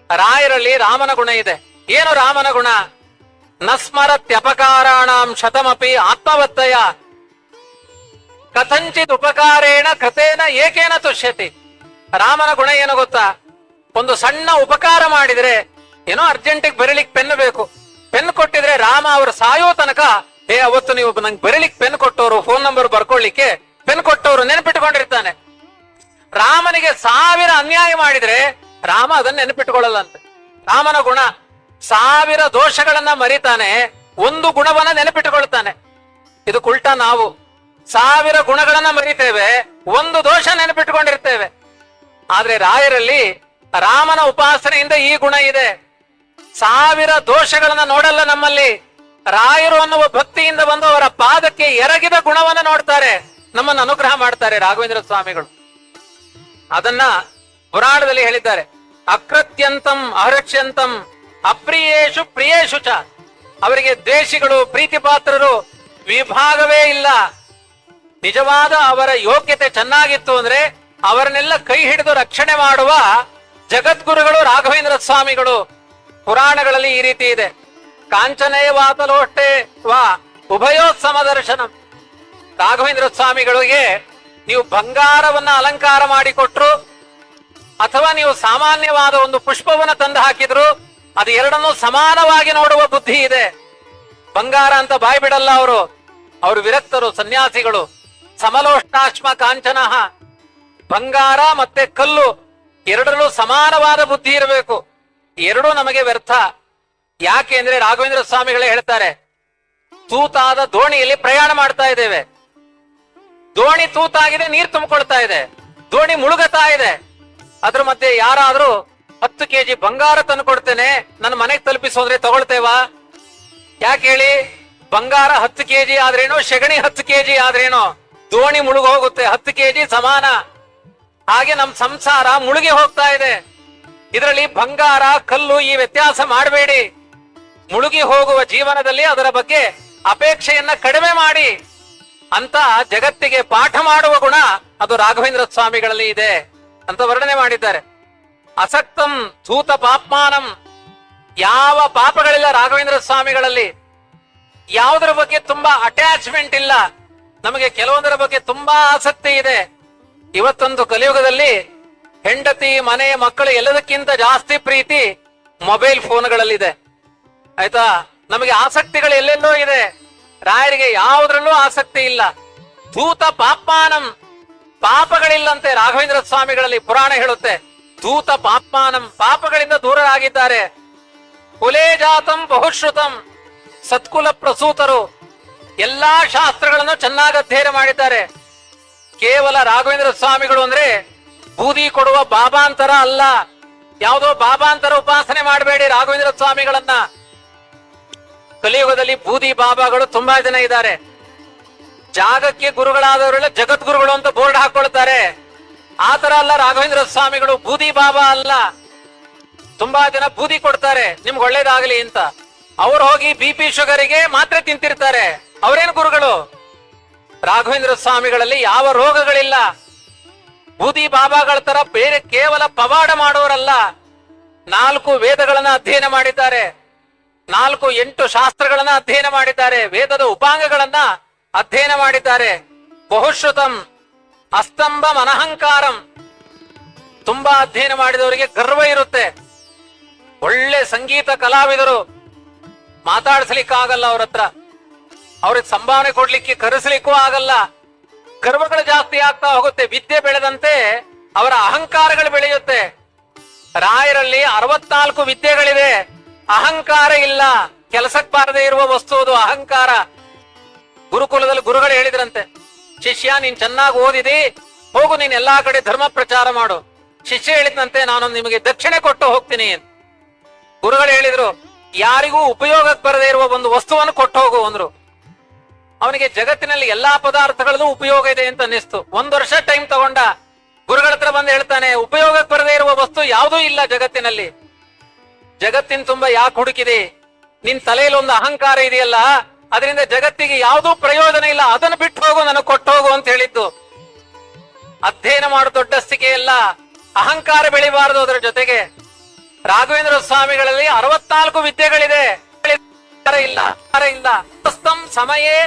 ರಾಯರಲ್ಲಿ ರಾಮನ ಗುಣ ಇದೆ. ಏನು ರಾಮನ ಗುಣ? ನಸ್ಮರತ್ಯಪಕಾರಾಣಾಂ ಶತಮಪಿ ಆತ್ಮವತ್ತಯ ಕಥಂಚಿತ್ ಉಪಕಾರೇಣ ಕೃತೇನ ಏಕೇನ ತುಷ್ಯತಿ. ರಾಮನ ಗುಣ ಏನು ಗೊತ್ತಾ? ಒಂದು ಸಣ್ಣ ಉಪಕಾರ ಮಾಡಿದ್ರೆ, ಏನೋ ಅರ್ಜೆಂಟಿಗೆ ಬರೀಲಿಕ್ಕೆ ಪೆನ್ ಬೇಕು, ಪೆನ್ ಕೊಟ್ಟಿದ್ರೆ ರಾಮ ಅವರು ಸಾಯೋ ತನಕ, ಅವತ್ತು ನೀವು ನಂಗೆ ಬರೀಲಿಕ್ಕೆ ಪೆನ್ ಕೊಟ್ಟವರು, ಫೋನ್ ನಂಬರ್ ಬರ್ಕೊಳ್ಳಿಕ್ಕೆ ಪೆನ್ ಕೊಟ್ಟವರು ನೆನಪಿಟ್ಟುಕೊಂಡಿರ್ತಾನೆ. ರಾಮನಿಗೆ 1000 ಅನ್ಯಾಯ ಮಾಡಿದ್ರೆ ರಾಮ ಅದನ್ನ ನೆನಪಿಟ್ಟುಕೊಳ್ಳಲ್ಲಂತೆ. ರಾಮನ ಗುಣ 1000 ದೋಷಗಳನ್ನ ಮರಿತಾನೆ, ಒಂದು ಗುಣವನ್ನ ನೆನಪಿಟ್ಟುಕೊಳ್ತಾನೆ. ಇದು ಉಲ್ಟಾ. ನಾವು 1000 ಗುಣಗಳನ್ನ ಮರಿತೇವೆ, ಒಂದು ದೋಷ ನೆನಪಿಟ್ಟುಕೊಂಡಿರ್ತೇವೆ. ಆದ್ರೆ ರಾಯರಲ್ಲಿ ರಾಮನ ಉಪಾಸನೆಯಿಂದ ಈ ಗುಣ ಇದೆ. 1000 ದೋಷಗಳನ್ನ ನೋಡಲ್ಲ ನಮ್ಮಲ್ಲಿ. ರಾಯರು ಅನ್ನುವ ಭಕ್ತಿಯಿಂದ ಬಂದು ಅವರ ಪಾದಕ್ಕೆ ಎರಗಿದ ಗುಣವನ್ನ ನೋಡ್ತಾರೆ, ನಮ್ಮನ್ನು ಅನುಗ್ರಹ ಮಾಡ್ತಾರೆ ರಾಘವೇಂದ್ರ ಸ್ವಾಮಿಗಳು. ಅದನ್ನ ಪುರಾಣದಲ್ಲಿ ಹೇಳಿದ್ದಾರೆ. ಅಕೃತ್ಯಂತಂ ಅಹರಕ್ಷ್ಯಂತಂ ಅಪ್ರಿಯೇಶು ಪ್ರಿಯೇಶು ಚ. ಅವರಿಗೆ ದ್ವೇಷಿಗಳು, ಪ್ರೀತಿ ಪಾತ್ರರು ವಿಭಾಗವೇ ಇಲ್ಲ. ನಿಜವಾದ ಅವರ ಯೋಗ್ಯತೆ ಚೆನ್ನಾಗಿತ್ತು ಅಂದ್ರೆ ಅವರನ್ನೆಲ್ಲ ಕೈ ಹಿಡಿದು ರಕ್ಷಣೆ ಮಾಡುವ ಜಗದ್ಗುರುಗಳು ರಾಘವೇಂದ್ರ ಸ್ವಾಮಿಗಳು. ಪುರಾಣಗಳಲ್ಲಿ ಈ ರೀತಿ ಇದೆ. ಕಾಂಚನೇ ವಾತಲೋಷ್ಟೇ ವಾ ಉಭಯೋತ್ಸಮ ದರ್ಶನಂ. ರಾಘವೇಂದ್ರ ಸ್ವಾಮಿಗಳಿಗೆ ನೀವು ಬಂಗಾರವನ್ನ ಅಲಂಕಾರ ಮಾಡಿಕೊಟ್ರು ಅಥವಾ ನೀವು ಸಾಮಾನ್ಯವಾದ ಒಂದು ಪುಷ್ಪವನ್ನ ತಂದು ಹಾಕಿದ್ರು, ಅದು ಎರಡನ್ನೂ ಸಮಾನವಾಗಿ ನೋಡುವ ಬುದ್ಧಿ ಇದೆ. ಬಂಗಾರ ಅಂತ ಬಾಯಿ ಬಿಡಲ್ಲ ಅವರು. ಅವರು ವಿರಕ್ತರು, ಸನ್ಯಾಸಿಗಳು. ಸಮಲೋಷ್ಟಾಶ್ಮ ಕಾಂಚನಃ. ಬಂಗಾರ ಮತ್ತೆ ಕಲ್ಲು ಎರಡರಲ್ಲೂ ಸಮಾನವಾದ ಬುದ್ಧಿ ಇರಬೇಕು. ಎರಡೂ ನಮಗೆ ವ್ಯರ್ಥ. ಯಾಕೆ ಅಂದ್ರೆ ರಾಘವೇಂದ್ರ ಸ್ವಾಮಿಗಳೇ ಹೇಳ್ತಾರೆ, ತೂತಾದ ದೋಣಿಯಲ್ಲಿ ಪ್ರಯಾಣ ಮಾಡ್ತಾ ಇದ್ದೇವೆ. ದೋಣಿ ತೂತಾಗಿದೆ, ನೀರು ತುಂಬಿಕೊಳ್ತಾ ಇದೆ, ದೋಣಿ ಮುಳುಗತಾ ಇದೆ. ಅದ್ರ ಮಧ್ಯೆ ಯಾರಾದ್ರೂ 10 kg ಬಂಗಾರ ತಂದು ಕೊಡ್ತೇನೆ, ನನ್ನ ಮನೆಗೆ ತಲುಪಿಸೋದ್ರೆ ತಗೊಳ್ತೇವಾ? ಯಾಕೆ ಹೇಳಿ? ಬಂಗಾರ 10 kg ಆದ್ರೇನೋ, ಸೆಗಣಿ 10 kg ಆದ್ರೇನೋ, ದೋಣಿ ಮುಳುಗಿ ಹೋಗುತ್ತೆ. 10 kg ಸಮಾನ. ಹಾಗೆ ನಮ್ ಸಂಸಾರ ಮುಳುಗಿ ಹೋಗ್ತಾ ಇದೆ. ಇದರಲ್ಲಿ ಬಂಗಾರ ಕಲ್ಲು ಈ ವ್ಯತ್ಯಾಸ ಮಾಡಬೇಡಿ. ಮುಳುಗಿ ಹೋಗುವ ಜೀವನದಲ್ಲಿ ಅದರ ಬಗ್ಗೆ ಅಪೇಕ್ಷೆಯನ್ನ ಕಡಿಮೆ ಮಾಡಿ ಅಂತ ಜಗತ್ತಿಗೆ ಪಾಠ ಮಾಡುವ ಗುಣ ಅದು ರಾಘವೇಂದ್ರ ಸ್ವಾಮಿಗಳಲ್ಲಿ ಇದೆ ಅಂತ ವರ್ಣನೆ ಮಾಡಿದ್ದಾರೆ. ಅಸಕ್ತಂ ಧೂತ ಪಾಪ್ಮಾನಂ. ಯಾವ ಪಾಪಗಳಿಲ್ಲ ರಾಘವೇಂದ್ರ ಸ್ವಾಮಿಗಳಲ್ಲಿ. ಯಾವುದರ ಬಗ್ಗೆ ತುಂಬಾ ಅಟ್ಯಾಚ್ಮೆಂಟ್ ಇಲ್ಲ. ನಮಗೆ ಕೆಲವೊಂದರ ಬಗ್ಗೆ ತುಂಬಾ ಆಸಕ್ತಿ ಇದೆ. ಇವತ್ತೊಂದು ಕಲಿಯುಗದಲ್ಲಿ ಹೆಂಡತಿ, ಮನೆ, ಮಕ್ಕಳು ಎಲ್ಲದಕ್ಕಿಂತ ಜಾಸ್ತಿ ಪ್ರೀತಿ ಮೊಬೈಲ್ ಫೋನ್ಗಳಲ್ಲಿದೆ. ಆಯ್ತಾ? ನಮಗೆ ಆಸಕ್ತಿಗಳು ಎಲ್ಲೆಲ್ಲೋ ಇದೆ. ರಾಯರಿಗೆ ಯಾವುದ್ರಲ್ಲೂ ಆಸಕ್ತಿ ಇಲ್ಲ. ಧೂತ ಪಾಪ್ಮಾನಂ. ಪಾಪಗಳಿಲ್ಲಂತೆ ರಾಘವೇಂದ್ರ ಸ್ವಾಮಿಗಳಲ್ಲಿ. ಪುರಾಣ ಹೇಳುತ್ತೆ ಧೂತ ಪಾಪ್ಮಾನಂ. ಪಾಪಗಳಿಂದ ದೂರರಾಗಿದ್ದಾರೆ. ಕುಲೇ ಜಾತಂ ಬಹುಶ್ರುತಂ. ಸತ್ಕುಲ ಪ್ರಸೂತರು. ಎಲ್ಲಾ ಶಾಸ್ತ್ರಗಳನ್ನು ಚೆನ್ನಾಗಿ ಅಧ್ಯಯನ ಮಾಡಿದ್ದಾರೆ. ಕೇವಲ ರಾಘವೇಂದ್ರ ಸ್ವಾಮಿಗಳು ಅಂದ್ರೆ ಬೂದಿ ಕೊಡುವ ಬಾಬಾಂತರ ಅಲ್ಲ. ಯಾವುದೋ ಬಾಬಾಂತರ ಉಪಾಸನೆ ಮಾಡಬೇಡಿ ರಾಘವೇಂದ್ರ ಸ್ವಾಮಿಗಳನ್ನ. ಕಲಿಯುಗದಲ್ಲಿ ಬೂದಿ ಬಾಬಾಗಳು ತುಂಬಾ ಜನ ಇದ್ದಾರೆ. ಜಾಗಕ್ಕೆ ಗುರುಗಳಾದವರೆಲ್ಲ ಜಗದ್ಗುರುಗಳು ಅಂತ ಬೋರ್ಡ್ ಹಾಕೊಳ್ತಾರೆ. ಆತರ ಅಲ್ಲ ರಾಘವೇಂದ್ರ ಸ್ವಾಮಿಗಳು. ಬೂದಿ ಬಾಬಾ ಅಲ್ಲ. ತುಂಬಾ ಜನ ಬೂದಿ ಕೊಡ್ತಾರೆ ನಿಮ್ಗೆ ಒಳ್ಳೇದಾಗ್ಲಿ ಅಂತ. ಅವ್ರು ಹೋಗಿ BP ಶುಗರಿಗೆ ಮಾತ್ರೆ ತಿಂತಿರ್ತಾರೆ. ಅವರೇನು ಗುರುಗಳು? ರಾಘವೇಂದ್ರ ಸ್ವಾಮಿಗಳಲ್ಲಿ ಯಾವ ರೋಗಗಳಿಲ್ಲ. ಬೂದಿ ಬಾಬಾಗಳ ತರ ಬೇರೆ ಕೇವಲ ಪವಾಡ ಮಾಡೋರಲ್ಲ. 4 ವೇದಗಳನ್ನ ಅಧ್ಯಯನ ಮಾಡಿದ್ದಾರೆ. 8 ಶಾಸ್ತ್ರಗಳನ್ನ ಅಧ್ಯಯನ ಮಾಡಿದ್ದಾರೆ. ವೇದದ ಉಪಾಂಗಗಳನ್ನ ಅಧ್ಯಯನ ಮಾಡಿದ್ದಾರೆ. ಬಹುಶ್ರುತಂ ಅಸ್ತಂಭಂ ಅನಹಂಕಾರಂ. ತುಂಬಾ ಅಧ್ಯಯನ ಮಾಡಿದವರಿಗೆ ಗರ್ವ ಇರುತ್ತೆ. ಒಳ್ಳೆ ಸಂಗೀತ ಕಲಾವಿದರು. ಮಾತಾಡಿಸ್ಲಿಕ್ಕಾಗಲ್ಲ ಅವ್ರ ಹತ್ರ. ಅವ್ರಿಗೆ ಸಂಭಾವನೆ ಕೊಡ್ಲಿಕ್ಕೆ ಕರೆಸಲಿಕ್ಕೂ ಆಗಲ್ಲ. ಗರ್ವಗಳು ಜಾಸ್ತಿ ಆಗ್ತಾ ಹೋಗುತ್ತೆ. ವಿದ್ಯೆ ಬೆಳೆದಂತೆ ಅವರ ಅಹಂಕಾರಗಳು ಬೆಳೆಯುತ್ತೆ. ರಾಯರಲ್ಲಿ 64 ವಿದ್ಯೆಗಳಿದೆ. ಅಹಂಕಾರ ಇಲ್ಲ. ಕೆಲಸಕ್ಕೆ ಬಾರದೇ ಇರುವ ವಸ್ತು ಅದು ಅಹಂಕಾರ. ಗುರುಕುಲದಲ್ಲಿ ಗುರುಗಳು ಹೇಳಿದ್ರಂತೆ, ಶಿಷ್ಯ ನೀನ್ ಚೆನ್ನಾಗಿ ಓದಿದಿ, ಹೋಗು ನೀನ್ ಎಲ್ಲಾ ಕಡೆ ಧರ್ಮ ಪ್ರಚಾರ ಮಾಡು. ಶಿಷ್ಯ ಹೇಳಿದ್ನಂತೆ, ನಾನು ನಿಮಗೆ ದಕ್ಷಿಣೆ ಕೊಟ್ಟು ಹೋಗ್ತೀನಿ. ಗುರುಗಳು ಹೇಳಿದ್ರು, ಯಾರಿಗೂ ಉಪಯೋಗಕ್ಕೆ ಬರದೇ ಇರುವ ಒಂದು ವಸ್ತುವನ್ನು ಕೊಟ್ಟು ಹೋಗು ಅಂದ್ರು. ಅವನಿಗೆ ಜಗತ್ತಿನಲ್ಲಿ ಎಲ್ಲಾ ಪದಾರ್ಥಗಳಲ್ಲೂ ಉಪಯೋಗ ಇದೆ ಅಂತ ಅನ್ನಿಸ್ತು. 1 ವರ್ಷ ಟೈಮ್ ತಗೊಂಡ. ಗುರುಗಳ ಹತ್ರ ಬಂದು ಹೇಳ್ತಾನೆ, ಉಪಯೋಗಕ್ಕೆ ಬರದೇ ಇರುವ ವಸ್ತು ಯಾವುದೂ ಇಲ್ಲ ಜಗತ್ತಿನಲ್ಲಿ. ಜಗತ್ತಿನ ತುಂಬಾ ಯಾಕೆ ಹುಡುಕಿದೆ? ನಿನ್ ತಲೆಯಲ್ಲಿ ಒಂದು ಅಹಂಕಾರ ಇದೆಯಲ್ಲ, ಅದರಿಂದ ಜಗತ್ತಿಗೆ ಯಾವುದೂ ಪ್ರಯೋಜನ ಇಲ್ಲ. ಅದನ್ನು ಬಿಟ್ಟು ಹೋಗು, ನನಗೆ ಕೊಟ್ಟು ಹೋಗು ಅಂತ ಹೇಳಿದ್ದು. ಅಧ್ಯಯನ ಮಾಡೋ ದೊಡ್ಡಸ್ತಿಕೆ ಎಲ್ಲ, ಅಹಂಕಾರ ಬೆಳಿಬಾರದು. ಅದರ ಜೊತೆಗೆ ರಾಘವೇಂದ್ರ ಸ್ವಾಮಿಗಳಲ್ಲಿ 64 ವಿದ್ಯೆಗಳಿದೆ. ಇಲ್ಲ ಸಮಯೇ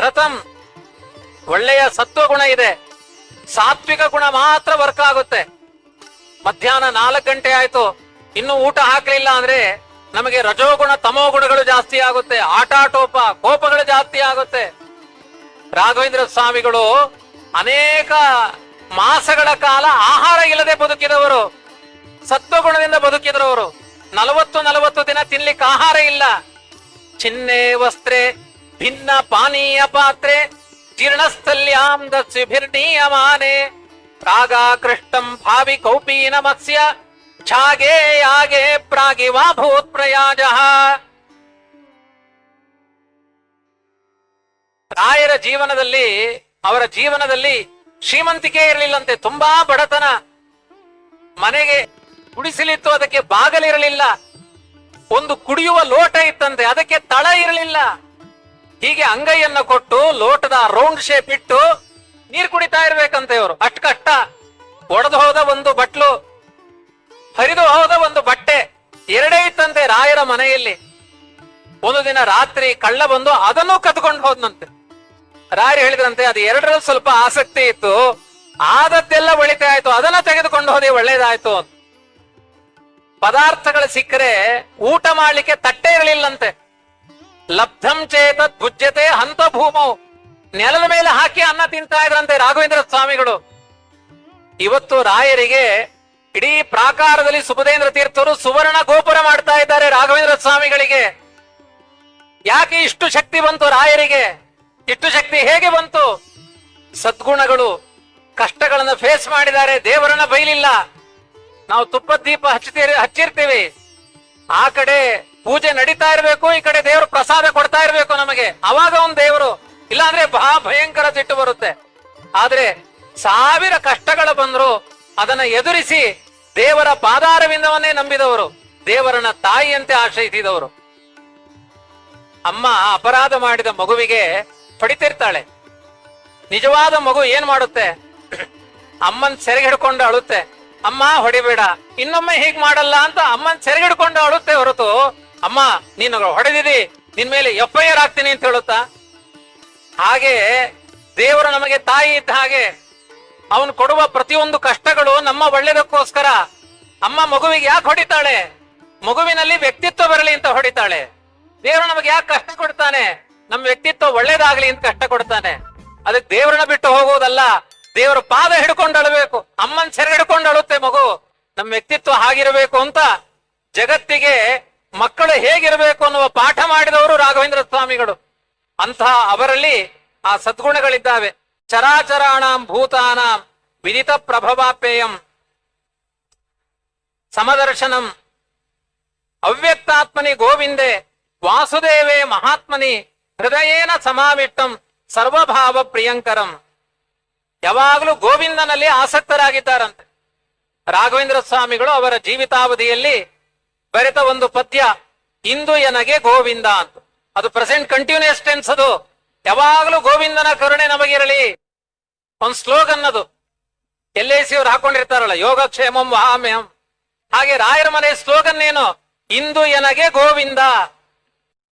ರಥಂ. ಒಳ್ಳೆಯ ಸತ್ವಗುಣ ಇದೆ. ಸಾತ್ವಿಕ ಗುಣ ಮಾತ್ರ ವರ್ಕ್ ಆಗುತ್ತೆ. ಮಧ್ಯಾಹ್ನ 4 ಗಂಟೆ ಆಯ್ತು, ಇನ್ನು ಊಟ ಹಾಕ್ಲಿಲ್ಲ ಅಂದ್ರೆ ನಮಗೆ ರಜೋಗುಣ ತಮೋಗುಣಗಳು ಜಾಸ್ತಿ ಆಗುತ್ತೆ. ಆಟಾಟೋಪ ಕೋಪಗಳು ಜಾಸ್ತಿ ಆಗುತ್ತೆ. ರಾಘವೇಂದ್ರ ಸ್ವಾಮಿಗಳು ಅನೇಕ ಮಾಸಗಳ ಕಾಲ ಆಹಾರ ಇಲ್ಲದೆ ಬದುಕಿದವರು. ಸತ್ವಗುಣದಿಂದ ಬದುಕಿದರವರು. 40 ದಿನ ತಿನ್ಲಿಕ್ಕೆ ಆಹಾರ ಇಲ್ಲ. ಚಿನ್ನೆ ವಸ್ತ್ರೆ ಭಿನ್ನ ಪಾನೀಯ ಪಾತ್ರೆ ಜೀರ್ಣಸ್ಥಲ್ಯಾಂ ದಸ್ಯುಭಿರ್ನೀಯಮಾನೆ ರಾಗಾಕೃಷ್ಟಂ ಭಾವಿ ಕೌಪೀನ ಮತ್ಸ್ಯ ಛಾಗೆ ಯಾಗೆ ಪ್ರಾಗಿವಾ ಭೂತ್ ಪ್ರಯಾಜಃ. ರಾಯರ ಜೀವನದಲ್ಲಿ, ಅವರ ಜೀವನದಲ್ಲಿ ಶ್ರೀಮಂತಿಕೆ ಇರಲಿಲ್ಲಂತೆ. ತುಂಬಾ ಬಡತನ. ಮನೆಗೆ ಗುಡಿಸಲಿತ್ತು, ಅದಕ್ಕೆ ಬಾಗಲಿರಲಿಲ್ಲ. ಒಂದು ಕುಡಿಯುವ ಲೋಟ ಇತ್ತಂತೆ, ಅದಕ್ಕೆ ತಳ ಇರಲಿಲ್ಲ. ಹೀಗೆ ಅಂಗೈಯನ್ನ ಕೊಟ್ಟು ಲೋಟದ ರೌಂಡ್ ಶೇಪ್ ಇಟ್ಟು ನೀರು ಕುಡಿತಾ ಇರ್ಬೇಕಂತೆ ಇವರು. ಅಷ್ಟು ಕಷ್ಟ. ಒಡೆದು ಹೋದ ಒಂದು ಬಟ್ಲು, ಹರಿದು ಹೋದ ಒಂದು ಬಟ್ಟೆ, ಎರಡೇ ಇತ್ತಂತೆ ರಾಯರ ಮನೆಯಲ್ಲಿ. ಒಂದು ದಿನ ರಾತ್ರಿ ಕಳ್ಳ ಬಂದು ಅದನ್ನು ಕದ್ಕೊಂಡು ಹೋದ್ನಂತೆ. ರಾಯರು ಹೇಳಿದ್ರಂತೆ, ಅದು ಎರಡರಲ್ಲಿ ಸ್ವಲ್ಪ ಆಸಕ್ತಿ ಇತ್ತು, ಆದದ್ದೆಲ್ಲ ಒಳಿತೆ ಆಯ್ತು, ಅದನ್ನ ತೆಗೆದುಕೊಂಡು ಹೋದೆ, ಒಳ್ಳೇದಾಯ್ತು ಅಂತ. ಪದಾರ್ಥಗಳು ಸಿಕ್ಕರೆ ಊಟ ಮಾಡ್ಲಿಕ್ಕೆ ತಟ್ಟೆ ಇರಲಿಲ್ಲಂತೆ. ಲಬ್ಧಂ ಚೇತ ಭುಜ್ಯತೆ ಹಂತ ಭೂಮೌ. ನೆಲದ ಮೇಲೆ ಹಾಕಿ ಅನ್ನ ತಿಂತಾ ಇದ್ರಂತೆ ರಾಘವೇಂದ್ರ ಸ್ವಾಮಿಗಳು. ಇವತ್ತು ರಾಯರಿಗೆ ಇಡೀ ಪ್ರಾಕಾರದಲ್ಲಿ ಸುಬುಧೇಂದ್ರ ತೀರ್ಥರು ಸುವರ್ಣ ಗೋಪುರ ಮಾಡ್ತಾ ಇದ್ದಾರೆ ರಾಘವೇಂದ್ರ ಸ್ವಾಮಿಗಳಿಗೆ. ಯಾಕೆ ಇಷ್ಟು ಶಕ್ತಿ ಬಂತು ರಾಯರಿಗೆ? ಇಷ್ಟು ಶಕ್ತಿ ಹೇಗೆ ಬಂತು? ಸದ್ಗುಣಗಳು. ಕಷ್ಟಗಳನ್ನ ಫೇಸ್ ಮಾಡಿದ್ದಾರೆ, ದೇವರನ್ನ ಬೈಲಿಲ್ಲ. ನಾವು ತುಪ್ಪದ ದೀಪ ಹಚ್ಚಿರ್ತೀವಿ, ಆ ಕಡೆ ಪೂಜೆ ನಡೀತಾ ಇರ್ಬೇಕು, ಈ ಕಡೆ ದೇವರು ಪ್ರಸಾದ ಕೊಡ್ತಾ ಇರ್ಬೇಕು ನಮಗೆ. ಅವಾಗ ಒಂದು ದೇವರು, ಇಲ್ಲಾಂದ್ರೆ ಭಯಂಕರ ಸಿಟ್ಟು ಬರುತ್ತೆ. ಆದ್ರೆ 1000 ಕಷ್ಟಗಳು ಬಂದ್ರು ಅದನ್ನ ಎದುರಿಸಿ ದೇವರ ಪಾದಾರವಿಂದವನ್ನೇ ನಂಬಿದವರು, ದೇವರನ್ನ ತಾಯಿಯಂತೆ ಆಶ್ರಯಿಸಿದವರು. ಅಮ್ಮ ಅಪರಾಧ ಮಾಡಿದ ಮಗುವಿಗೆ ಹೊಡಿತಿರ್ತಾಳೆ. ನಿಜವಾದ ಮಗು ಏನ್ ಮಾಡುತ್ತೆ? ಅಮ್ಮನ್ ಸೆರೆಗೆ ಹಿಡ್ಕೊಂಡು ಅಳುತ್ತೆ, ಅಮ್ಮ ಹೊಡಿಬೇಡ, ಇನ್ನೊಮ್ಮೆ ಹೀಗ್ ಮಾಡಲ್ಲ ಅಂತ ಅಮ್ಮನ್ ಸೆರೆಗೆ ಹಿಡ್ಕೊಂಡು ಅಳುತ್ತೆ ಹೊರತು, ಅಮ್ಮ ನೀನು ಹೊಡೆದಿದಿ, ನಿನ್ ಮೇಲೆ FIR ಆಗ್ತೀನಿ ಅಂತ ಹೇಳುತ್ತಾ? ಹಾಗೆ ದೇವರು ನಮಗೆ ತಾಯಿ ಇದ್ದ ಹಾಗೆ. ಅವನು ಕೊಡುವ ಪ್ರತಿಯೊಂದು ಕಷ್ಟಗಳು ನಮ್ಮ ಒಳ್ಳೇದಕ್ಕೋಸ್ಕರ. ಅಮ್ಮ ಮಗುವಿಗೆ ಯಾಕೆ ಹೊಡಿತಾಳೆ? ಮಗುವಿನಲ್ಲಿ ವ್ಯಕ್ತಿತ್ವ ಬರಲಿ ಅಂತ ಹೊಡಿತಾಳೆ. ದೇವರು ನಮಗೆ ಯಾಕೆ ಕಷ್ಟ ಕೊಡ್ತಾನೆ? ನಮ್ಮ ವ್ಯಕ್ತಿತ್ವ ಒಳ್ಳೇದಾಗ್ಲಿ ಅಂತ ಕಷ್ಟ ಕೊಡ್ತಾನೆ. ಅದಕ್ಕೆ ದೇವರನ್ನ ಬಿಟ್ಟು ಹೋಗುವುದಲ್ಲ, ದೇವರ ಪಾದ ಹಿಡ್ಕೊಂಡು ಅಳಬೇಕು. ಅಮ್ಮನ್ ಸೆರೆ ಹಿಡ್ಕೊಂಡು ಅಳುತ್ತೆ ಮಗು. ನಮ್ಮ ವ್ಯಕ್ತಿತ್ವ ಹಾಗಿರಬೇಕು ಅಂತ ಜಗತ್ತಿಗೆ ಮಕ್ಕಳು ಹೇಗಿರಬೇಕು ಅನ್ನುವ ಪಾಠ ಮಾಡಿದವರು ರಾಘವೇಂದ್ರ ಸ್ವಾಮಿಗಳು. ಅಂತಹ ಅವರಲ್ಲಿ ಆ ಸದ್ಗುಣಗಳಿದ್ದಾವೆ. ಚರಾಚರಾಣಾಂ ಭೂತಾನಾಂ ವಿದಿತ ಪ್ರಭವಾಪೇಯಂ ಸಮದರ್ಶನಂ ಅವ್ಯಕ್ತಾತ್ಮನಿ ಗೋವಿಂದೆ ವಾಸುದೇವೇ ಮಹಾತ್ಮನಿ ಹೃದಯೇನ ಸಮಾವಿಷ್ಟಂ ಸರ್ವಭಾವ ಪ್ರಿಯಂಕರಂ. ಯಾವಾಗಲೂ ಗೋವಿಂದನಲ್ಲಿ ಆಸಕ್ತರಾಗಿದ್ದಾರಂತೆ. ರಾಘವೇಂದ್ರ ಸ್ವಾಮಿಗಳು ಅವರ ಜೀವಿತಾವಧಿಯಲ್ಲಿ ಬರೆದ ಒಂದು ಪದ್ಯ ಇಂದು ಎನಗೆ ಗೋವಿಂದ ಅಂತ. ಅದು ಪ್ರೆಸೆಂಟ್ ಕಂಟಿನ್ಯೂಸ್ ಟೆನ್ಸ್. ಅದು ಯಾವಾಗಲೂ ಗೋವಿಂದನ ಕರುಣೆ ನಮಗಿರಲಿ ಒಂದು ಸ್ಲೋಗನ್. ಅದು LIC ಅವ್ರು ಹಾಕೊಂಡಿರ್ತಾರಲ್ಲ, ಯೋಗಕ್ಷೇಮಂ ವಹಾಮ್ಯಹಂ. ಹಾಗೆ ರಾಯರ ಮನೆ ಸ್ಲೋಗನ್ ಏನು? ಇಂದು ಎನಗೆ ಗೋವಿಂದ,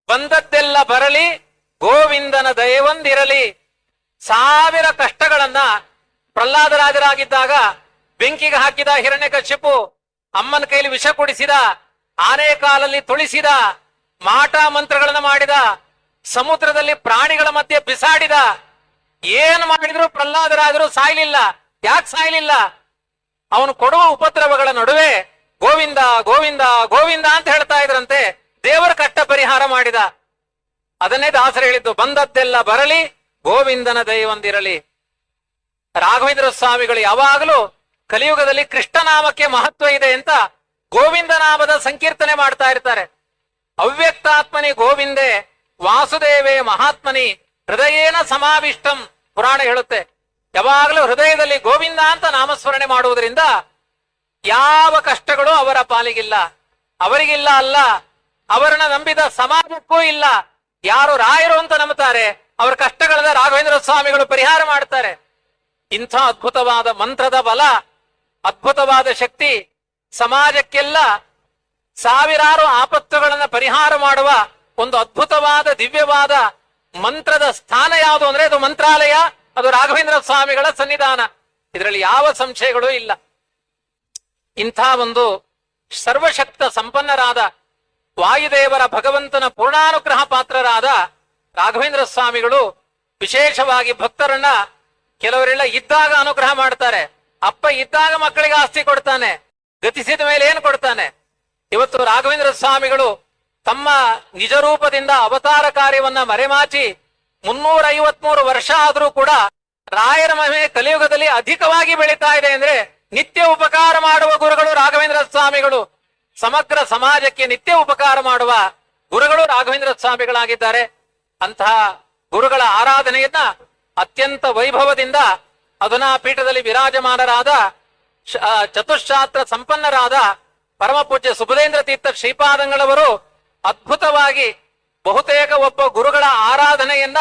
ಬಂದದ್ದೆಲ್ಲ ಬರಲಿ ಗೋವಿಂದನ ದಯವೊಂದಿರಲಿ. ಸಾವಿರ ಕಷ್ಟಗಳನ್ನ ಪ್ರಹ್ಲಾದರಾಜರಾಗಿದ್ದಾಗ ಬೆಂಕಿಗೆ ಹಾಕಿದ ಹಿರಣ್ಯಕಶಿಪು, ಅಮ್ಮನ ಕೈಲಿ ವಿಷ ಕುಡಿಸಿದ, ಆನೆ ಕಾಲಲ್ಲಿ ತುಳಿಸಿದ, ಮಾಟ ಮಂತ್ರಗಳನ್ನ ಮಾಡಿದ, ಸಮುದ್ರದಲ್ಲಿ ಪ್ರಾಣಿಗಳ ಮಧ್ಯೆ ಬಿಸಾಡಿದ. ಏನು ಮಾಡಿದ್ರು ಪ್ರಹ್ಲಾದರಾಜರು ಸಾಯ್ಲಿಲ್ಲ. ಯಾಕೆ ಸಾಯ್ಲಿಲ್ಲ? ಅವನು ಕೊಡುವ ಉಪದ್ರವಗಳ ನಡುವೆ ಗೋವಿಂದ ಗೋವಿಂದ ಗೋವಿಂದ ಅಂತ ಹೇಳ್ತಾ ಇದ್ರಂತೆ. ದೇವರ ಕಟ್ಟ ಪರಿಹಾರ ಮಾಡಿದ. ಅದನ್ನೇ ದಾಸರು ಹೇಳಿದ್ದು, ಬಂದದ್ದೆಲ್ಲ ಬರಲಿ ಗೋವಿಂದನ ದಯವೊಂದಿರಲಿ. ರಾಘವೇಂದ್ರ ಸ್ವಾಮಿಗಳು ಯಾವಾಗಲೂ ಕಲಿಯುಗದಲ್ಲಿ ಕೃಷ್ಣನಾಮಕ್ಕೆ ಮಹತ್ವ ಇದೆ ಅಂತ ಗೋವಿಂದ ನಾಮದ ಸಂಕೀರ್ತನೆ ಮಾಡ್ತಾ ಇರ್ತಾರೆ. ಅವ್ಯಕ್ತಾತ್ಮನಿ ಗೋವಿಂದೇ ವಾಸುದೇವೇ ಮಹಾತ್ಮನಿ ಹೃದಯೇನ ಸಮಾವಿಷ್ಟಂ ಪುರಾಣ ಹೇಳುತ್ತೆ. ಯಾವಾಗಲೂ ಹೃದಯದಲ್ಲಿ ಗೋವಿಂದ ಅಂತ ನಾಮಸ್ಮರಣೆ ಮಾಡುವುದರಿಂದ ಯಾವ ಕಷ್ಟಗಳು ಅವರ ಪಾಲಿಗಿಲ್ಲ, ಅವರಿಗಿಲ್ಲ ಅಲ್ಲ, ಅವರನ್ನ ನಂಬಿದ ಸಮಾಜಕ್ಕೂ ಇಲ್ಲ. ಯಾರು ರಾಯರು ಅಂತ ನಂಬುತ್ತಾರೆ ಅವರ ಕಷ್ಟಗಳನ್ನ ರಾಘವೇಂದ್ರ ಸ್ವಾಮಿಗಳು ಪರಿಹಾರ ಮಾಡ್ತಾರೆ. ಇಂಥ ಅದ್ಭುತವಾದ ಮಂತ್ರದ ಬಲ, ಅದ್ಭುತವಾದ ಶಕ್ತಿ ಸಮಾಜಕ್ಕೆಲ್ಲ ಸಾವಿರಾರು ಆಪತ್ತುಗಳನ್ನ ಪರಿಹಾರ ಮಾಡುವ ಒಂದು ಅದ್ಭುತವಾದ ದಿವ್ಯವಾದ ಮಂತ್ರದ ಸ್ಥಾನ ಯಾವುದು ಅಂದ್ರೆ ಅದು ಮಂತ್ರಾಲಯ, ಅದು ರಾಘವೇಂದ್ರ ಸ್ವಾಮಿಗಳ ಸನ್ನಿಧಾನ. ಇದರಲ್ಲಿ ಯಾವ ಸಂಶಯಗಳು ಇಲ್ಲ. ಇಂಥ ಒಂದು ಸರ್ವಶಕ್ತ ಸಂಪನ್ನರಾದ ವಾಯುದೇವರ ಭಗವಂತನ ಪೂರ್ಣಾನುಗ್ರಹ ಪಾತ್ರರಾದ ರಾಘವೇಂದ್ರ ಸ್ವಾಮಿಗಳು ವಿಶೇಷವಾಗಿ ಭಕ್ತರನ್ನ ಕೆಲವರೆಲ್ಲ ಇದ್ದಾಗ ಅನುಗ್ರಹ ಮಾಡ್ತಾರೆ. ಅಪ್ಪ ಇದ್ದಾಗ ಮಕ್ಕಳಿಗೆ ಆಸ್ತಿ ಕೊಡ್ತಾನೆ, ಗತಿಸಿದ ಮೇಲೆ ಏನು ಕೊಡ್ತಾನೆ? ಇವತ್ತು ರಾಘವೇಂದ್ರ ಸ್ವಾಮಿಗಳು ತಮ್ಮ ನಿಜ ರೂಪದಿಂದ ಅವತಾರ ಕಾರ್ಯವನ್ನ ಮರೆಮಾಚಿ 353 ವರ್ಷ ಆದ್ರೂ ಕೂಡ ರಾಯರ ಮಹಿಮೆ ಕಲಿಯುಗದಲ್ಲಿ ಅಧಿಕವಾಗಿ ಬೆಳೀತಾ ಇದೆ ಅಂದ್ರೆ ನಿತ್ಯ ಉಪಕಾರ ಮಾಡುವ ಗುರುಗಳು ರಾಘವೇಂದ್ರ ಸ್ವಾಮಿಗಳು. ಸಮಗ್ರ ಸಮಾಜಕ್ಕೆ ನಿತ್ಯ ಉಪಕಾರ ಮಾಡುವ ಗುರುಗಳು ರಾಘವೇಂದ್ರ ಸ್ವಾಮಿಗಳಾಗಿದ್ದಾರೆ. ಅಂತಹ ಗುರುಗಳ ಆರಾಧನೆಯನ್ನ ಅತ್ಯಂತ ವೈಭವದಿಂದ ಅಧುನಾ ಪೀಠದಲ್ಲಿ ವಿರಾಜಮಾನರಾದ ಚತುಶಾಸ್ತ್ರ ಸಂಪನ್ನರಾದ ಪರಮ ಪೂಜ್ಯ ಸುಬುಧೇಂದ್ರ ತೀರ್ಥ ಶ್ರೀಪಾದಂಗಳವರು ಅದ್ಭುತವಾಗಿ ಬಹುತೇಕ ಒಬ್ಬ ಗುರುಗಳ ಆರಾಧನೆಯನ್ನ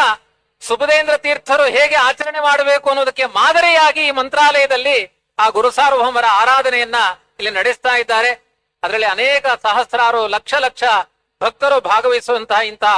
ಸುಬುಧೇಂದ್ರ ತೀರ್ಥರು ಹೇಗೆ ಆಚರಣೆ ಮಾಡಬೇಕು ಅನ್ನೋದಕ್ಕೆ ಮಾದರಿಯಾಗಿ ಈ ಮಂತ್ರಾಲಯದಲ್ಲಿ ಆ ಗುರು ಸಾರ್ವಭೌಮರ ಆರಾಧನೆಯನ್ನ ಇಲ್ಲಿ ನಡೆಸ್ತಾ ಇದ್ದಾರೆ. ಅದರಲ್ಲಿ ಅನೇಕ ಸಹಸ್ರಾರು ಲಕ್ಷ ಲಕ್ಷ ಭಕ್ತರು ಭಾಗವಹಿಸುವಂತಹ ಇಂತಹ